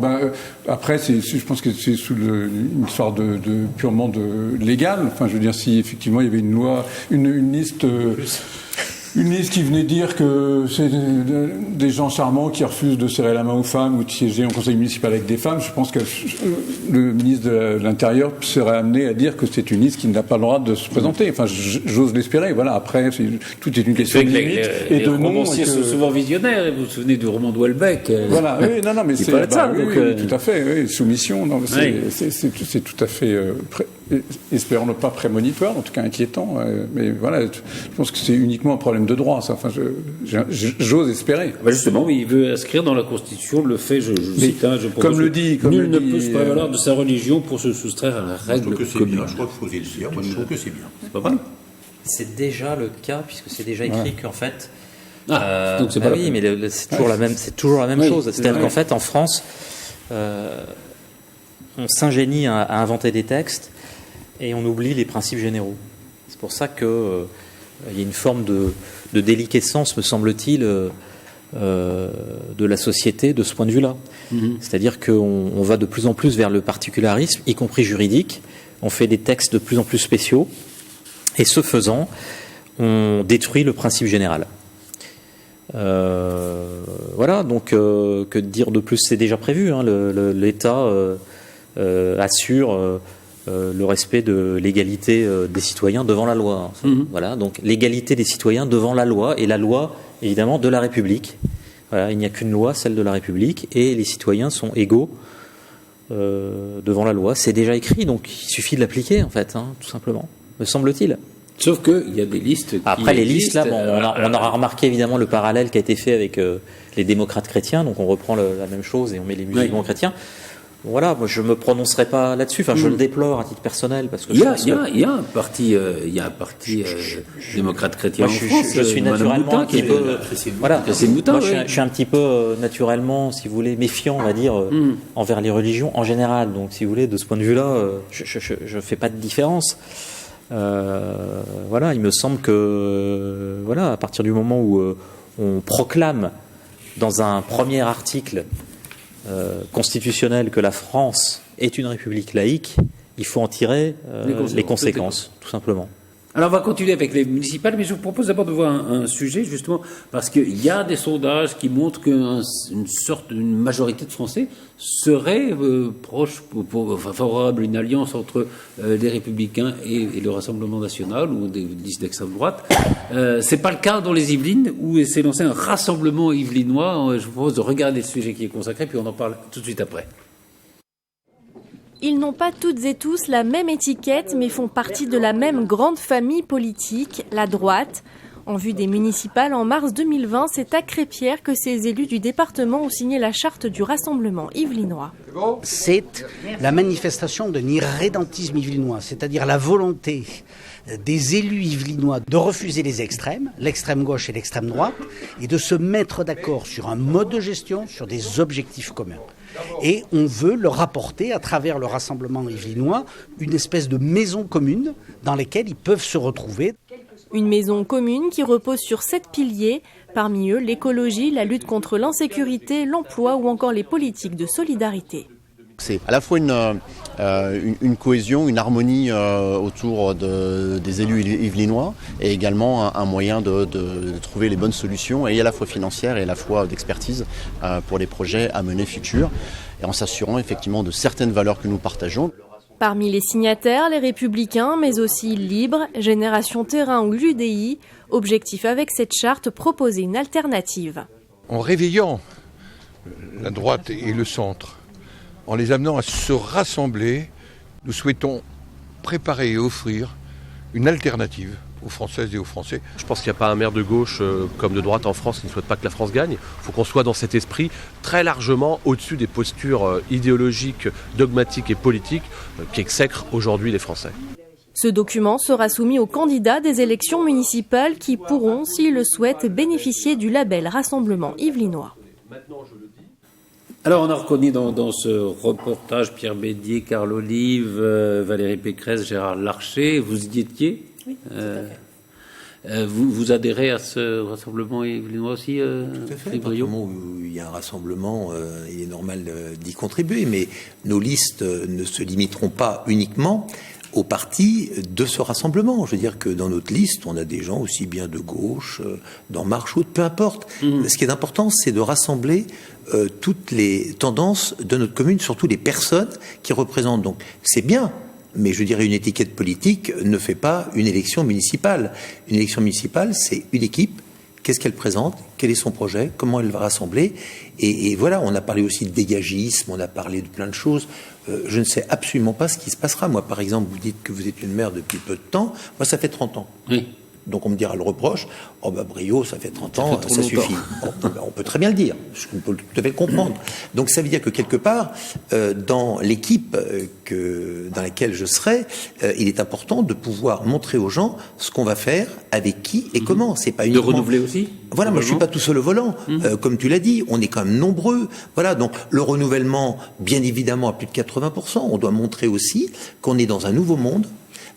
Speaker 5: après, je pense que c'est sous une histoire purement légale. Enfin, je veux dire, si effectivement il y avait une loi, une liste. Une liste qui venait dire que c'est des gens charmants qui refusent de serrer la main aux femmes ou de siéger en conseil municipal avec des femmes. Je pense que le ministre de l'Intérieur serait amené à dire que c'est une liste qui n'a pas le droit de se présenter. Enfin, j'ose l'espérer. Voilà. Après, tout est une question de limite et de nom.
Speaker 1: Les romanciers sont souvent visionnaires. Et vous vous souvenez du roman de Houellebecq.
Speaker 5: Voilà. Oui, non, mais c'est tout à fait. Oui, soumission. Non, c'est tout à fait. Espérons ne pas prémonitoire, en tout cas inquiétant. Mais voilà, je pense que c'est uniquement un problème de droit, ça. Enfin, j'ose espérer.
Speaker 1: Justement, il veut inscrire dans la Constitution le fait, je cite,
Speaker 5: comme le dit,
Speaker 1: nul ne peut se prévaloir de sa religion pour se soustraire à la règle commune.
Speaker 4: Je crois qu'il faut le dire. Moi, je trouve que c'est bien.
Speaker 1: C'est pas mal.
Speaker 3: C'est déjà le cas, puisque c'est déjà écrit qu'en fait.
Speaker 1: Donc c'est pas
Speaker 3: oui, mais c'est toujours la même chose. C'est-à-dire qu'en fait, en France, on s'ingénie à inventer des textes et on oublie les principes généraux. C'est pour ça qu'il y a une forme de déliquescence, me semble-t-il, de la société de ce point de vue-là. C'est-à-dire qu'on va de plus en plus vers le particularisme, y compris juridique. On fait des textes de plus en plus spéciaux. Et ce faisant, on détruit le principe général. Voilà, donc que dire de plus, c'est déjà prévu. L'État assure le respect de l'égalité des citoyens devant la loi. Voilà, donc l'égalité des citoyens devant la loi, et la loi, évidemment, de la République. Voilà, il n'y a qu'une loi, celle de la République, et les citoyens sont égaux devant la loi. C'est déjà écrit, donc il suffit de l'appliquer, en fait, tout simplement, me semble-t-il.
Speaker 1: Sauf qu'il y a des listes qui
Speaker 3: Après, les listes, là, on aura remarqué évidemment le parallèle qui a été fait avec les démocrates chrétiens, donc on reprend la même chose et on met les musulmans chrétiens. Voilà, moi je me prononcerai pas là-dessus. Enfin, je le déplore à titre personnel parce que
Speaker 1: il y a un parti, démocrate chrétien en France.
Speaker 3: Je suis naturellement un petit peu, voilà.
Speaker 1: Moi,
Speaker 3: je suis un petit peu naturellement, si vous voulez, méfiant, on va dire, envers les religions en général. Donc, si vous voulez, de ce point de vue-là, je fais pas de différence. Voilà, il me semble que, voilà, à partir du moment où on proclame dans un premier article constitutionnel que la France est une république laïque, il faut en tirer les conséquences, tout simplement.
Speaker 1: Alors on va continuer avec les municipales, mais je vous propose d'abord de voir un sujet, justement, parce qu'il y a des sondages qui montrent qu'une majorité de Français serait proche, favorable à une alliance entre les Républicains et le Rassemblement National, ou des listes d'extrême droite. C'est pas le cas dans les Yvelines, où s'est lancé un rassemblement yvelinois. Je vous propose de regarder le sujet qui est consacré, puis on en parle tout de suite après.
Speaker 6: Ils n'ont pas toutes et tous la même étiquette, mais font partie de la même grande famille politique, la droite. En vue des municipales, en mars 2020, c'est à Crépierre que ces élus du département ont signé la charte du Rassemblement yvelinois.
Speaker 7: C'est la manifestation d'un irrédentisme yvelinois, c'est-à-dire la volonté des élus yvelinois de refuser les extrêmes, l'extrême gauche et l'extrême droite, et de se mettre d'accord sur un mode de gestion, sur des objectifs communs. Et on veut leur apporter, à travers le Rassemblement yvelinois, une espèce de maison commune dans laquelle ils peuvent se retrouver.
Speaker 6: Une maison commune qui repose sur 7 piliers, parmi eux l'écologie, la lutte contre l'insécurité, l'emploi ou encore les politiques de solidarité.
Speaker 8: C'est à la fois une cohésion, une harmonie autour des élus yvelinois, et également un moyen de trouver les bonnes solutions, et à la fois financières et à la fois d'expertise pour les projets à mener futurs, et en s'assurant effectivement de certaines valeurs que nous partageons.
Speaker 6: Parmi les signataires, les Républicains, mais aussi Libre, Génération Terrain ou l'UDI, objectif avec cette charte, proposer une alternative.
Speaker 9: En réveillant la droite et le centre, en les amenant à se rassembler, nous souhaitons préparer et offrir une alternative aux Françaises et aux Français.
Speaker 10: Je pense qu'il n'y a pas un maire de gauche comme de droite en France qui ne souhaite pas que la France gagne. Il faut qu'on soit dans cet esprit très largement au-dessus des postures idéologiques, dogmatiques et politiques qui exècrent aujourd'hui les Français.
Speaker 6: Ce document sera soumis aux candidats des élections municipales qui pourront, s'ils le souhaitent, bénéficier du label Rassemblement yvelinois.
Speaker 1: Alors, on a reconnu dans ce reportage Pierre Bédier, Carl Olive, Valérie Pécresse, Gérard Larcher. Vous y étiez ?
Speaker 2: Oui, tout à fait.
Speaker 1: Vous adhérez à ce rassemblement yvelinois aussi,
Speaker 4: Tout à fait. À partir du moment où il y a un rassemblement, il est normal d'y contribuer. Mais nos listes ne se limiteront pas uniquement aux partis de ce rassemblement. Je veux dire que dans notre liste, on a des gens aussi bien de gauche, d'En Marche ou peu importe. Ce qui est important, c'est de rassembler toutes les tendances de notre commune, surtout les personnes qui représentent. Donc c'est bien, mais je dirais une étiquette politique ne fait pas une élection municipale. Une élection municipale, c'est une équipe. Qu'est-ce qu'elle présente? Quel est son projet? Comment elle va rassembler? Et voilà, on a parlé aussi de dégagisme, on a parlé de plein de choses. Je ne sais absolument pas ce qui se passera. Moi, par exemple, vous dites que vous êtes une maire depuis peu de temps. Moi, ça fait 30 ans. Oui. Donc on me dira le reproche, oh bah Brio, ça fait 30 ans, ça suffit. On peut très bien le dire, on peut tout à fait le comprendre. Donc ça veut dire que quelque part, dans l'équipe dans laquelle je serai, il est important de pouvoir montrer aux gens ce qu'on va faire, avec qui et comment. C'est pas uniquement...
Speaker 1: De renouveler aussi.
Speaker 4: Voilà, moi je suis pas tout seul au volant, comme tu l'as dit, on est quand même nombreux. Voilà, donc le renouvellement, bien évidemment, à plus de 80%, on doit montrer aussi qu'on est dans un nouveau monde,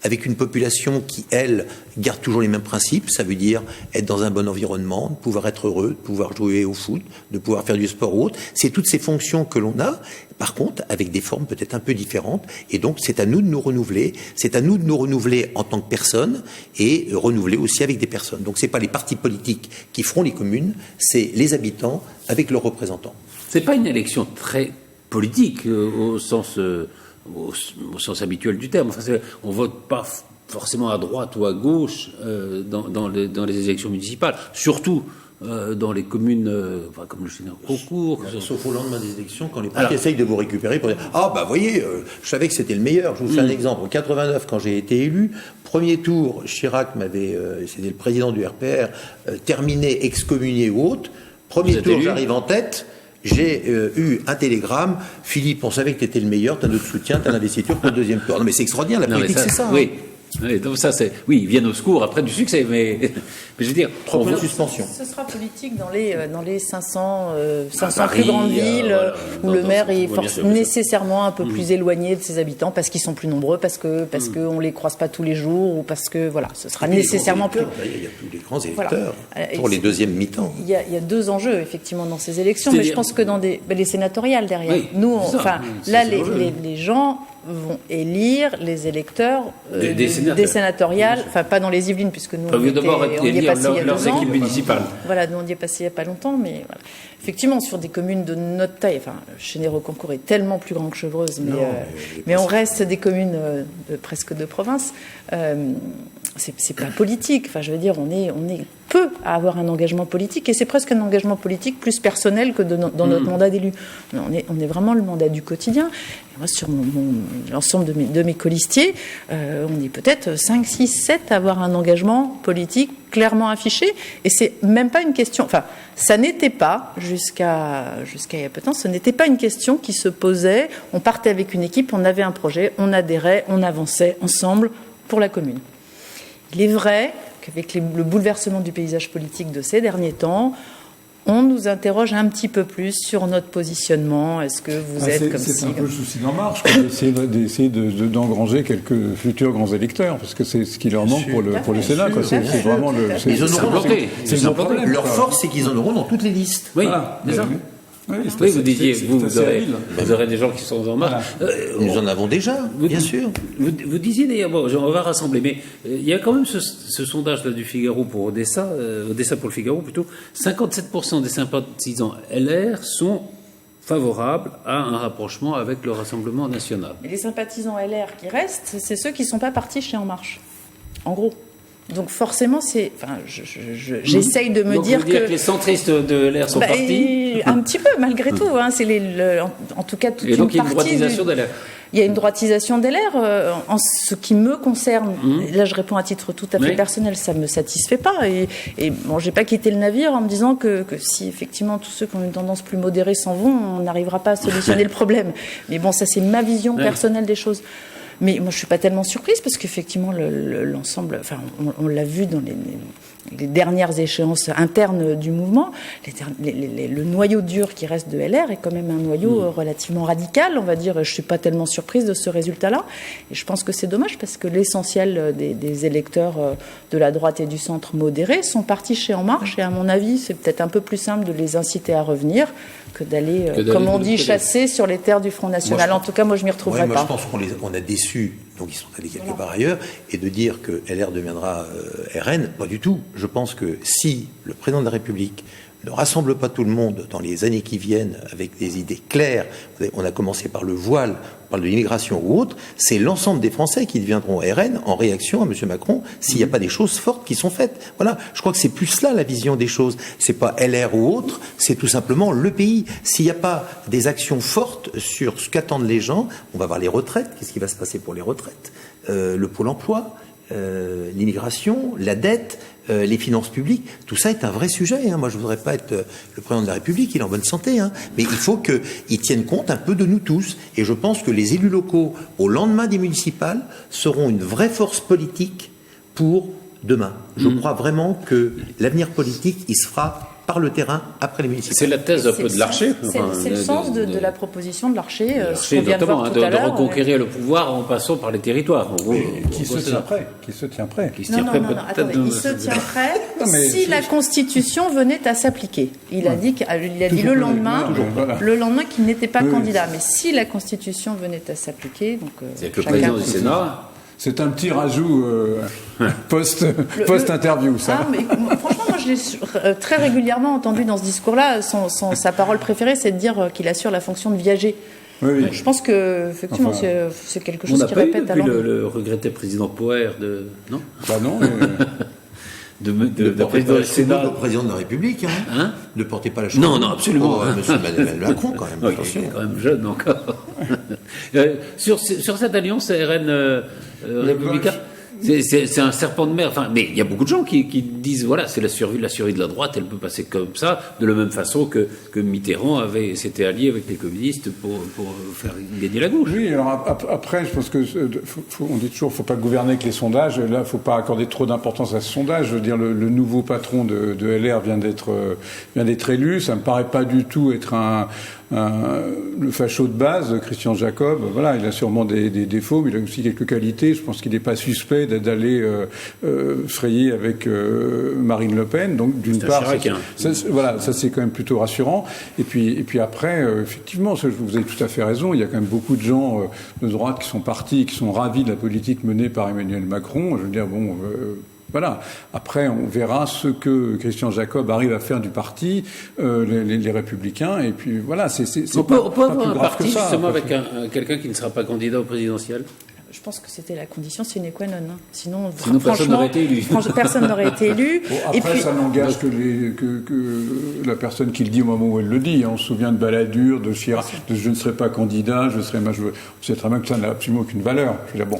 Speaker 4: avec une population qui, elle, garde toujours les mêmes principes. Ça veut dire être dans un bon environnement, de pouvoir être heureux, de pouvoir jouer au foot, de pouvoir faire du sport ou autre. C'est toutes ces fonctions que l'on a, par contre, avec des formes peut-être un peu différentes. Et donc, c'est à nous de nous renouveler. C'est à nous de nous renouveler en tant que personnes et renouveler aussi avec des personnes. Donc, c'est pas les partis politiques qui feront les communes, c'est les habitants avec leurs représentants.
Speaker 1: C'est pas une élection très politique au sens habituel du terme. Enfin, on vote pas forcément à droite ou à gauche dans les élections municipales, surtout dans les communes comme le Chénin-Concours.
Speaker 4: Sauf au lendemain des élections, quand les partis essayent de vous récupérer pour dire « Ah, bah voyez, je savais que c'était le meilleur. » Je vous fais un exemple. En 89, quand j'ai été élu, premier tour, Chirac m'avait, c'était le président du RPR, terminé, excommunié ou autre. Premier tour, j'arrive en tête. J'ai eu un télégramme, Philippe, on savait que tu étais le meilleur, tu as notre soutien, tu as l'investiture pour le deuxième tour. Non mais c'est extraordinaire, la politique c'est ça.
Speaker 1: Oui. Oui, donc ça, ils viennent au secours après du succès, mais je veux dire,
Speaker 4: 3 points de suspension.
Speaker 2: Ce sera politique dans les 500 Paris, plus grandes villes où le maire est nécessairement un peu plus éloigné de ses habitants parce qu'ils sont plus nombreux, parce que on les croise pas tous les jours ou parce que voilà, ce sera nécessairement plus.
Speaker 4: Il y a tous les grands électeurs pour les deuxièmes mi-temps.
Speaker 2: Il y a 2 enjeux effectivement dans ces élections, mais je pense que dans les sénatoriales derrière. Oui, nous, les gens vont élire les électeurs des sénatoriales, enfin pas dans les Yvelines puisque nous on y est passé il y a 2 ans. Voilà, nous on y est passé il n'y a pas longtemps, mais voilà. Effectivement sur des communes de notre taille, enfin Chénet-Concours est tellement plus grand que Chevreuse, mais on reste des communes presque de province. C'est pas politique. Enfin, je veux dire, on est peu à avoir un engagement politique, et c'est presque un engagement politique plus personnel que dans notre mandat d'élu. On est vraiment le mandat du quotidien. Et moi, sur l'ensemble de mes colistiers, on est peut-être 5, 6, 7 à avoir un engagement politique clairement affiché, et c'est même pas une question. Enfin, ça n'était pas jusqu'à il y a peu de temps, ce n'était pas une question qui se posait. On partait avec une équipe, on avait un projet, on adhérait, on avançait ensemble pour la commune. Il est vrai qu'avec le bouleversement du paysage politique de ces derniers temps, on nous interroge un petit peu plus sur notre positionnement. Est-ce que vous êtes comme
Speaker 5: c'est un peu le souci d'En Marche, d'essayer d'engranger quelques futurs grands électeurs, parce que c'est ce qui leur manque pour le Sénat. C'est vraiment
Speaker 4: ils en auront dans leur force, c'est qu'ils en auront dans toutes les listes.
Speaker 1: Oui, déjà. Oui, vous disiez, vous aurez des gens qui sont en marche.
Speaker 4: Nous en avons déjà, bien sûr.
Speaker 1: Vous disiez d'ailleurs, on va rassembler, mais il y a quand même ce sondage là du Figaro pour Odessa pour le Figaro plutôt. 57% des sympathisants LR sont favorables à un rapprochement avec le Rassemblement national.
Speaker 2: Et les sympathisants LR qui restent, c'est ceux qui ne sont pas partis chez En Marche, en gros. Donc forcément, j'essaye de me dire que
Speaker 1: les centristes de LR sont partis.
Speaker 2: Un petit peu, malgré tout. C'est en tout cas toute une partie.
Speaker 1: Et donc il y a une droitisation d'LR.
Speaker 2: Il y a une droitisation d'LR. En ce qui me concerne, là je réponds à titre tout à fait personnel, ça ne me satisfait pas. Et bon, j'ai pas quitté le navire en me disant que si effectivement tous ceux qui ont une tendance plus modérée s'en vont, on n'arrivera pas à solutionner le problème. Mais bon, ça c'est ma vision personnelle des choses. Mais moi, je ne suis pas tellement surprise parce qu'effectivement, l'ensemble, enfin, on l'a vu dans les dernières échéances internes du mouvement, le noyau dur qui reste de LR est quand même un noyau relativement radical, on va dire. Je ne suis pas tellement surprise de ce résultat-là. Et je pense que c'est dommage parce que l'essentiel des électeurs de la droite et du centre modéré sont partis chez En Marche. Et à mon avis, c'est peut-être un peu plus simple de les inciter à revenir d'aller, comme on dit, chasser sur les terres du Front National. En tout cas, moi, je m'y retrouverai pas.
Speaker 4: Je pense qu'on a déçu, donc ils sont allés quelque part ailleurs, et de dire que LR deviendra RN, pas du tout. Je pense que si le président de la République ne rassemble pas tout le monde dans les années qui viennent avec des idées claires, on a commencé par le voile, on parle de l'immigration ou autre, c'est l'ensemble des Français qui deviendront RN en réaction à M. Macron s'il n'y a pas des choses fortes qui sont faites. Voilà, je crois que c'est plus là la vision des choses. C'est pas LR ou autre, c'est tout simplement le pays. S'il n'y a pas des actions fortes sur ce qu'attendent les gens, on va voir les retraites, qu'est-ce qui va se passer pour les retraites, le pôle emploi, l'immigration, la dette, les finances publiques, tout ça est un vrai sujet. Moi, je voudrais pas être le président de la République, il est en bonne santé, mais il faut qu'ils tiennent compte un peu de nous tous. Et je pense que les élus locaux, au lendemain des municipales, seront une vraie force politique pour demain. Je crois vraiment que l'avenir politique, il se fera par le terrain après les municipales.
Speaker 1: C'est la thèse un peu de Larcher.
Speaker 2: C'est le sens de la proposition de Larcher, ce qu'on vient de voir tout à
Speaker 1: de
Speaker 2: l'heure.
Speaker 1: Reconquérir le pouvoir en passant par les territoires.
Speaker 5: Qui se tient prêt.
Speaker 2: Non, attendez, il se tient prêt si la Constitution venait à s'appliquer. Il a dit le lendemain qu'il n'était pas candidat. Mais si la Constitution venait à s'appliquer, donc
Speaker 1: c'est que le président du Sénat.
Speaker 5: C'est un petit rajout post-interview, ça.
Speaker 2: Ah, mais franchement, moi, je l'ai très régulièrement entendu dans ce discours-là. Sa parole préférée, c'est de dire qu'il assure la fonction de viager.
Speaker 5: Oui.
Speaker 2: Donc, je pense que effectivement, c'est quelque chose qui répète à l'ordre.
Speaker 1: Le regretté président Poher de... Non.
Speaker 5: Bah non.
Speaker 4: de président du Sénat. Le président de la République, ne portez pas la chose.
Speaker 1: Non, absolument.
Speaker 4: Monsieur Macron, quand même.
Speaker 1: Il est quand même jeune encore. Sur cette alliance RN républicain, c'est un serpent de mer. Enfin, mais il y a beaucoup de gens qui disent voilà, c'est la survie de la droite, elle peut passer comme ça, de la même façon que Mitterrand s'était allié avec les communistes pour faire gagner la gauche.
Speaker 5: Oui, alors après, je pense que on dit toujours, faut pas gouverner avec les sondages. Là, faut pas accorder trop d'importance à ce sondage. Je veux dire, le nouveau patron de LR vient d'être élu. Ça me paraît pas du tout être le facho de base, Christian Jacob. Voilà, il a sûrement des défauts, mais il a aussi quelques qualités. Je pense qu'il n'est pas suspect d'aller frayer avec Marine Le Pen. Donc, d'une part, ça c'est quand même plutôt rassurant. Et puis après, effectivement, vous avez tout à fait raison. Il y a quand même beaucoup de gens de droite qui sont partis, qui sont ravis de la politique menée par Emmanuel Macron. Je veux dire, bon. Voilà. Après, on verra ce que Christian Jacob arrive à faire du parti, les Républicains. Et puis voilà,
Speaker 1: on peut avoir un parti justement avec quelqu'un qui ne sera pas candidat au présidentiel.
Speaker 2: Je pense que c'était la condition sine qua non. Sinon
Speaker 1: personne n'aurait été élu.
Speaker 2: Personne n'aurait été élu.
Speaker 5: Bon, après, ça n'engage que la personne qui le dit au moment où elle le dit. On se souvient de Balladur, de Chirac, de je ne serai pas candidat, on sait très bien que ça n'a absolument aucune valeur. Je veux dire, bon.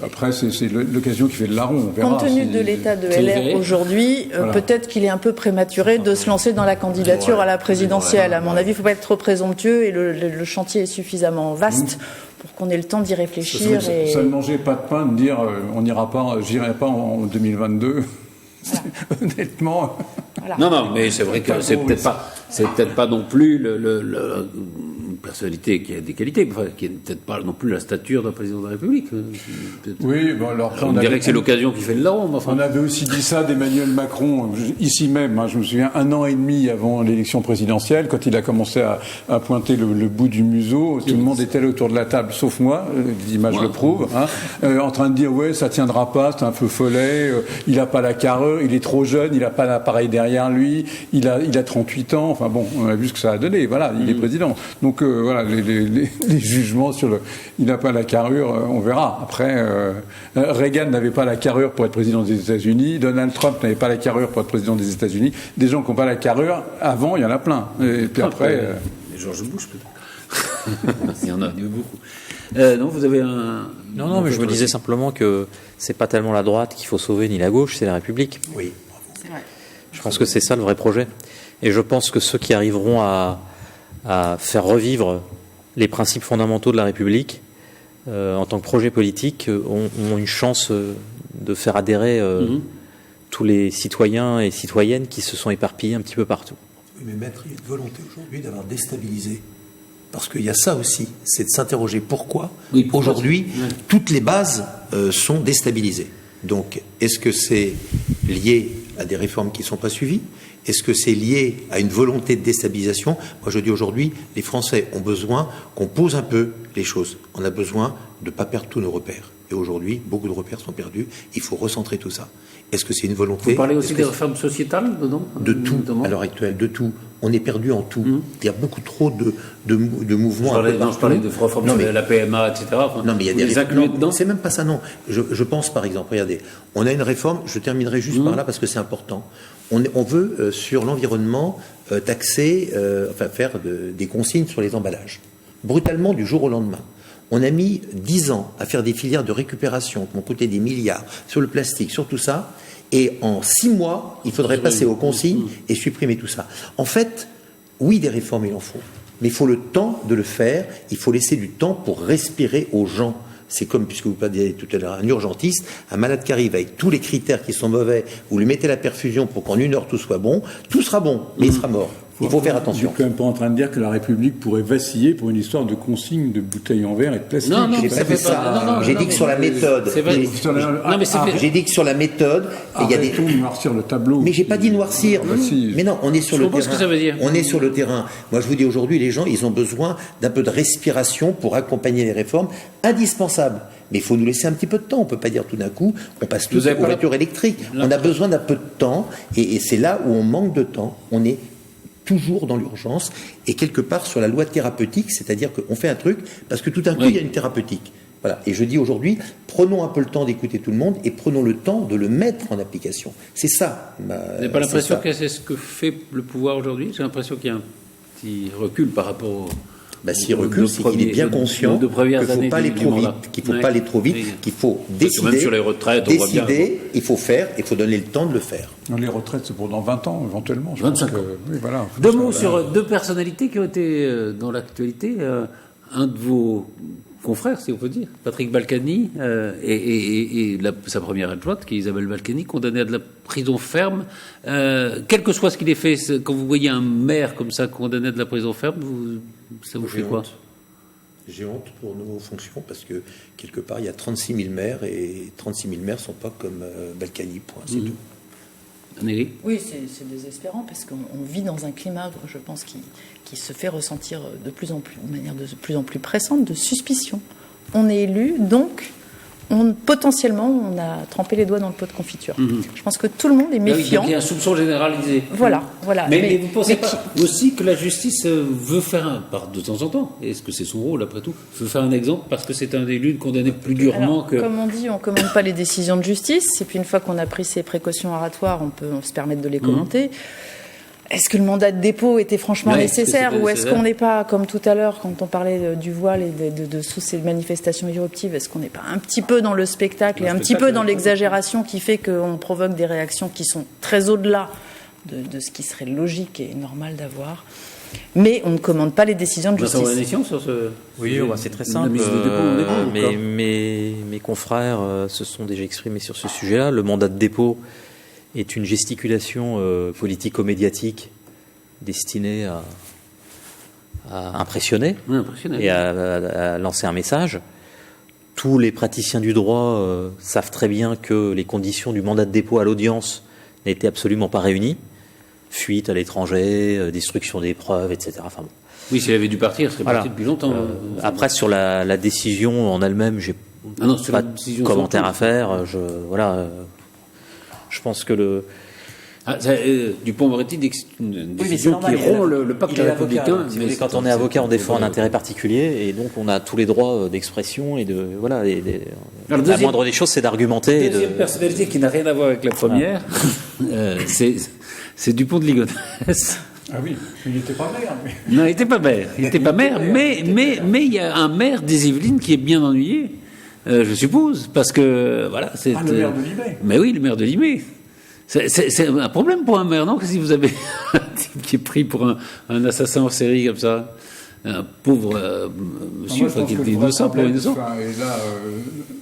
Speaker 5: Après, c'est l'occasion qui fait le larron. On verra.
Speaker 2: Compte tenu de l'état de LR aujourd'hui, peut-être qu'il est un peu prématuré de se lancer dans la candidature à la présidentielle. À mon avis, il ne faut pas être trop présomptueux et le chantier est suffisamment vaste pour qu'on ait le temps d'y réfléchir.
Speaker 5: Ça ne mangeait pas de pain de dire j'irai pas en 2022. Voilà. Honnêtement.
Speaker 2: Voilà.
Speaker 1: Non, mais c'est vrai que c'est peut-être pas non plus une personnalité qui a des qualités, enfin, qui n'est peut-être pas non plus la stature d'un président de la République.
Speaker 5: Oui, bon alors
Speaker 1: on dirait que c'est l'occasion qui fait le larron.
Speaker 5: On avait aussi dit ça d'Emmanuel Macron ici même. Je me souviens 1 an et demi avant l'élection présidentielle, quand il a commencé à pointer le bout du museau, tout le monde était là autour de la table, sauf moi. L'image le prouve, en train de dire ça tiendra pas, c'est un feu follet. Il a pas la carrure, il est trop jeune, il a pas l'appareil derrière lui, il a 38 ans. Enfin bon, on a vu ce que ça a donné. Voilà, il est président. Donc voilà, les jugements sur il n'a pas la carrure, on verra. Après, Reagan n'avait pas la carrure pour être président des États-Unis, Donald Trump n'avait pas la carrure pour être président des États-Unis. Des gens qui n'ont pas la carrure, avant, il y en a plein. Et puis après...
Speaker 1: George Bush, peut-être. Il y en a beaucoup. Non, vous avez un...
Speaker 3: Non, mais je me disais simplement que c'est pas tellement la droite qu'il faut sauver, ni la gauche, c'est la République.
Speaker 4: Oui.
Speaker 2: C'est vrai.
Speaker 3: Je pense que c'est ça le vrai projet. Et je pense que ceux qui arriveront à faire revivre les principes fondamentaux de la République en tant que projet politique ont une chance de faire adhérer tous les citoyens et citoyennes qui se sont éparpillés un petit peu partout.
Speaker 4: Oui, mais maître, il y a une volonté aujourd'hui d'avoir déstabilisé. Parce qu'il y a ça aussi, c'est de s'interroger pourquoi aujourd'hui toutes les bases sont déstabilisées. Donc, est-ce que c'est lié à des réformes qui ne sont pas suivies ? Est-ce que c'est lié à une volonté de déstabilisation? Moi, je dis aujourd'hui, les Français ont besoin qu'on pose un peu les choses. On a besoin de ne pas perdre tous nos repères. Et aujourd'hui, beaucoup de repères sont perdus. Il faut recentrer tout ça. Est-ce que c'est une volonté?
Speaker 1: Vous parlez aussi des réformes sociétales dedans?
Speaker 4: De tout, à l'heure actuelle, de tout. On est perdu en tout. Il y a beaucoup trop de mouvements.
Speaker 1: Je parlais de réformes de la PMA, etc. Enfin,
Speaker 4: non, mais il y a des réformes. Non, c'est même pas ça, non. Je pense, par exemple, regardez, on a une réforme, je terminerai juste par là parce que c'est important. On veut, sur l'environnement, taxer, faire des consignes sur les emballages. Brutalement, du jour au lendemain. On a mis 10 ans à faire des filières de récupération qui m'ont coûté des milliards sur le plastique, sur tout ça. Et en 6 mois, il faudrait passer aux consignes et supprimer tout ça. En fait, oui, des réformes, il en faut. Mais il faut le temps de le faire. Il faut laisser du temps pour respirer aux gens. C'est comme, puisque vous parliez tout à l'heure, un urgentiste, un malade qui arrive avec tous les critères qui sont mauvais, vous lui mettez la perfusion pour qu'en 1 heure tout soit bon, tout sera bon, mais il sera mort. Il faut faire attention.
Speaker 5: Je suis quand même pas en train de dire que la République pourrait vaciller pour une histoire de consigne de bouteilles en verre et de plastique.
Speaker 4: Non, j'ai pas fait ça. J'ai dit que sur la méthode. J'ai dit que sur la méthode, il y a des
Speaker 5: tout noircir le tableau.
Speaker 4: Mais j'ai pas dit noircir. Mais non, on est sur le terrain.
Speaker 1: Ce que ça veut dire.
Speaker 4: On est sur le terrain. Moi, je vous dis aujourd'hui, les gens, ils ont besoin d'un peu de respiration pour accompagner les réformes indispensables. Mais il faut nous laisser un petit peu de temps. On ne peut pas dire tout d'un coup, on passe tous aux voitures électriques. On a besoin d'un peu de temps. Et c'est là où on manque de temps. On est toujours dans l'urgence et quelque part sur la loi thérapeutique, c'est-à-dire qu'on fait un truc parce que tout d'un coup il y a une thérapeutique. Voilà. Et je dis aujourd'hui, prenons un peu le temps d'écouter tout le monde et prenons le temps de le mettre en application. C'est ça.
Speaker 1: Vous n'avez pas l'impression que c'est ce que fait le pouvoir aujourd'hui? J'ai l'impression qu'il y a un petit recul par rapport au...
Speaker 4: S'il recule, c'est qu'il est bien conscient qu'il ne faut pas aller trop vite, qu'il faut décider,
Speaker 1: même sur les retraites, on voit bien.
Speaker 4: Il faut faire, il faut donner le temps de le faire.
Speaker 5: Non, les retraites, c'est pour dans 20 ans, éventuellement.
Speaker 1: 25 ans.
Speaker 5: Oui, voilà,
Speaker 1: 2 mots sur 2 personnalités qui ont été dans l'actualité. Un de vos confrères, si on peut dire, Patrick Balkany, et sa première adjointe, qui est Isabelle Balkany, condamnée à de la prison ferme. Quel que soit ce qu'il ait fait, quand vous voyez un maire comme ça condamné à de la prison ferme, ça vous fait quoi?
Speaker 4: J'ai honte pour nos fonctions parce que quelque part il y a 36 000 maires et 36 000 maires ne sont pas comme Balkany, point, c'est tout.
Speaker 1: Amélie?
Speaker 2: Oui, c'est désespérant parce qu'on vit dans un climat, je pense, qui se fait ressentir de manière de plus en plus pressante de suspicion. On est élu, donc potentiellement on a trempé les doigts dans le pot de confiture. Je pense que tout le monde est méfiant.
Speaker 1: Il y a un soupçon généralisé.
Speaker 2: Voilà.
Speaker 1: Mais vous pensez pas aussi que la justice veut faire de temps en temps, est-ce que c'est son rôle après tout, veut faire un exemple parce que c'est un élu condamné plus durement que...
Speaker 2: Comme on dit, on ne commande pas les décisions de justice, et puis une fois qu'on a pris ces précautions oratoires, on peut se permettre de les commenter. Est-ce que le mandat de dépôt était franchement nécessaire, ou est-ce qu'on n'est pas, comme tout à l'heure, quand on parlait du voile et de sous ces manifestations éruptives, est-ce qu'on n'est pas un petit peu dans le spectacle et un petit peu dans l'exagération qui fait qu'on provoque des réactions qui sont très au-delà de ce qui serait logique et normal d'avoir? Mais on ne commande pas les décisions de justice.
Speaker 1: Sur ce...
Speaker 3: Oui, c'est très simple. Mes confrères se sont déjà exprimés sur ce sujet-là. Le mandat de dépôt est une gesticulation politico-médiatique destinée à impressionner et à lancer un message. Tous les praticiens du droit savent très bien que les conditions du mandat de dépôt à l'audience n'étaient absolument pas réunies. Fuite à l'étranger, destruction des preuves, etc. Enfin, bon.
Speaker 1: Oui, s'il avait dû partir, il serait parti depuis longtemps.
Speaker 3: Après, sur la décision en elle-même, j'ai pas de commentaire à faire. Je pense que
Speaker 1: Dupond-Moretti dit que c'est une décision qui rompt le pacte républicain.
Speaker 3: Mais quand on est avocat, on défend un intérêt particulier, et donc on a tous les droits d'expression et de la moindre des choses, c'est d'argumenter.
Speaker 1: La deuxième personnalité qui n'a rien à voir avec la première, c'est Dupont de Ligonnès.
Speaker 5: Ah oui, il n'était pas maire.
Speaker 1: Non, il n'était pas maire. Il n'était pas maire, mais il y a un maire des Yvelines qui est bien ennuyé. Je suppose, parce que voilà, c'est.
Speaker 5: Le maire de Limay.
Speaker 1: Mais oui, le maire de Limay. C'est un problème pour un maire, non? Que si vous avez un type qui est pris pour un assassin en série comme ça, un pauvre monsieur qui est innocent, pour innocent.
Speaker 5: Et là,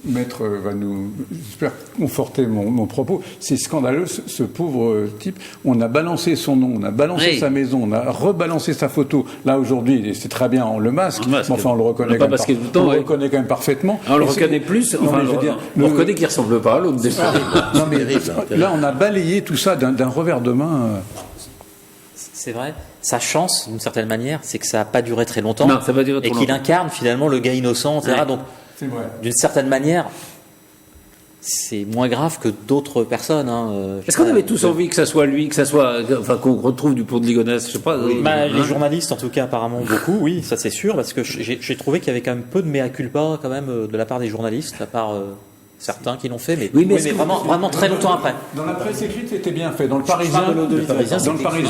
Speaker 5: Maître va nous, j'espère, conforter mon propos. C'est scandaleux, ce pauvre type. On a balancé son nom, on a balancé sa maison, on a rebalancé sa photo. Là, aujourd'hui, c'est très bien, on le masque, mais enfin, on le reconnaît quand même, reconnaît quand même parfaitement.
Speaker 1: On le reconnaît plus, enfin, on reconnaît qu'il ne ressemble pas à l'autre.
Speaker 5: Non, mais là, on a balayé tout ça d'un revers de main
Speaker 3: C'est vrai. Sa chance, d'une certaine manière, c'est que ça n'a pas duré très longtemps.
Speaker 1: Non, ça va durer trop longtemps.
Speaker 3: Et qu'il incarne finalement le gars innocent, etc.
Speaker 1: Ouais.
Speaker 3: Donc, d'une certaine manière, c'est moins grave que d'autres personnes.
Speaker 1: Est-ce qu'on avait tous envie que ça soit lui, qu'on retrouve Dupont de Ligonnès, je sais pas.
Speaker 3: Les journalistes, en tout cas, apparemment beaucoup, oui, ça c'est sûr, parce que j'ai trouvé qu'il y avait quand même peu de mea culpa, quand même, de la part des journalistes, à part certains qui l'ont fait, mais vraiment très longtemps après.
Speaker 5: Dans la presse écrite, c'était bien fait. Dans le Parisien,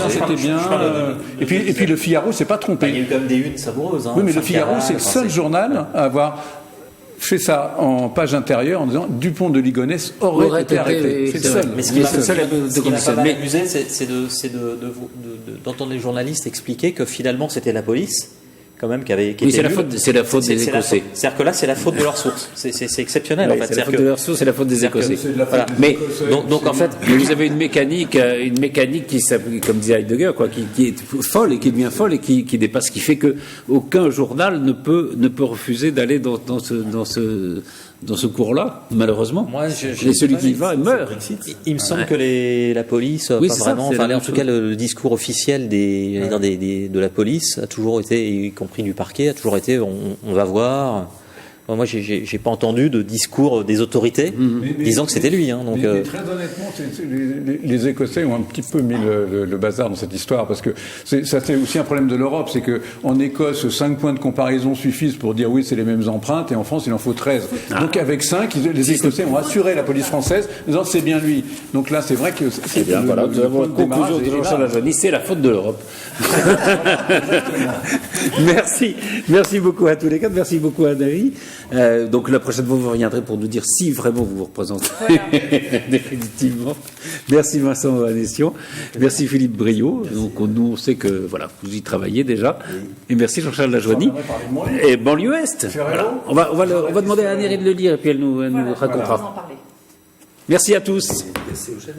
Speaker 5: c'était bien. Et puis le Figaro s'est pas trompé.
Speaker 3: Il y a eu quand même des unes savoureuses.
Speaker 5: Oui, mais le Figaro, c'est le seul journal à avoir fait ça en page intérieure en disant Dupont de Ligonnès aurait été arrêté. C'est le seul.
Speaker 3: Mais ce qui m'a pas mal amusé, c'est d'entendre les journalistes expliquer que finalement c'était la police quand même qui était
Speaker 1: c'est la faute des Écossais.
Speaker 3: C'est-à-dire que là, c'est la faute de leurs sources. C'est exceptionnel en fait.
Speaker 1: C'est la faute de leurs sources, c'est la faute des Écossais.
Speaker 3: Mais donc en fait,
Speaker 1: vous avez une mécanique qui, comme disait Heidegger, qui est folle et qui devient folle et qui dépasse, qui fait que aucun journal ne peut refuser d'aller dans ce cours-là, malheureusement. Et celui qui y va meurt.
Speaker 3: Il me semble que la police, en tout cas le discours officiel de la police a toujours été, y compris du parquet, a toujours été on va voir. Moi, j'ai pas entendu de discours des autorités disant que c'était lui. Donc,
Speaker 5: mais très honnêtement, les Écossais ont un petit peu mis le bazar dans cette histoire, parce que ça c'est aussi un problème de l'Europe, c'est que en Écosse, 5 points de comparaison suffisent pour dire oui, c'est les mêmes empreintes, et en France, il en faut 13. Donc avec 5, les Écossais ont assuré la police française, disant c'est bien lui. Donc là, c'est vrai que c'est
Speaker 1: bien. Voilà, nous avons une conclusion de Jean-Charles Lajoigny, c'est la faute de l'Europe. Merci beaucoup à tous les quatre, merci beaucoup à Dari. Donc la prochaine fois, vous reviendrez pour nous dire si vraiment vous vous représentez définitivement. Merci Vincent Anessian, merci Philippe Briot. Donc nous on sait que voilà, vous y travaillez déjà. Et merci Jean-Charles Lajoigny. Et Banlieue Est. Voilà. On va demander à Annéry de le lire et puis elle nous racontera. Merci à tous.
Speaker 4: C'est au Chanel.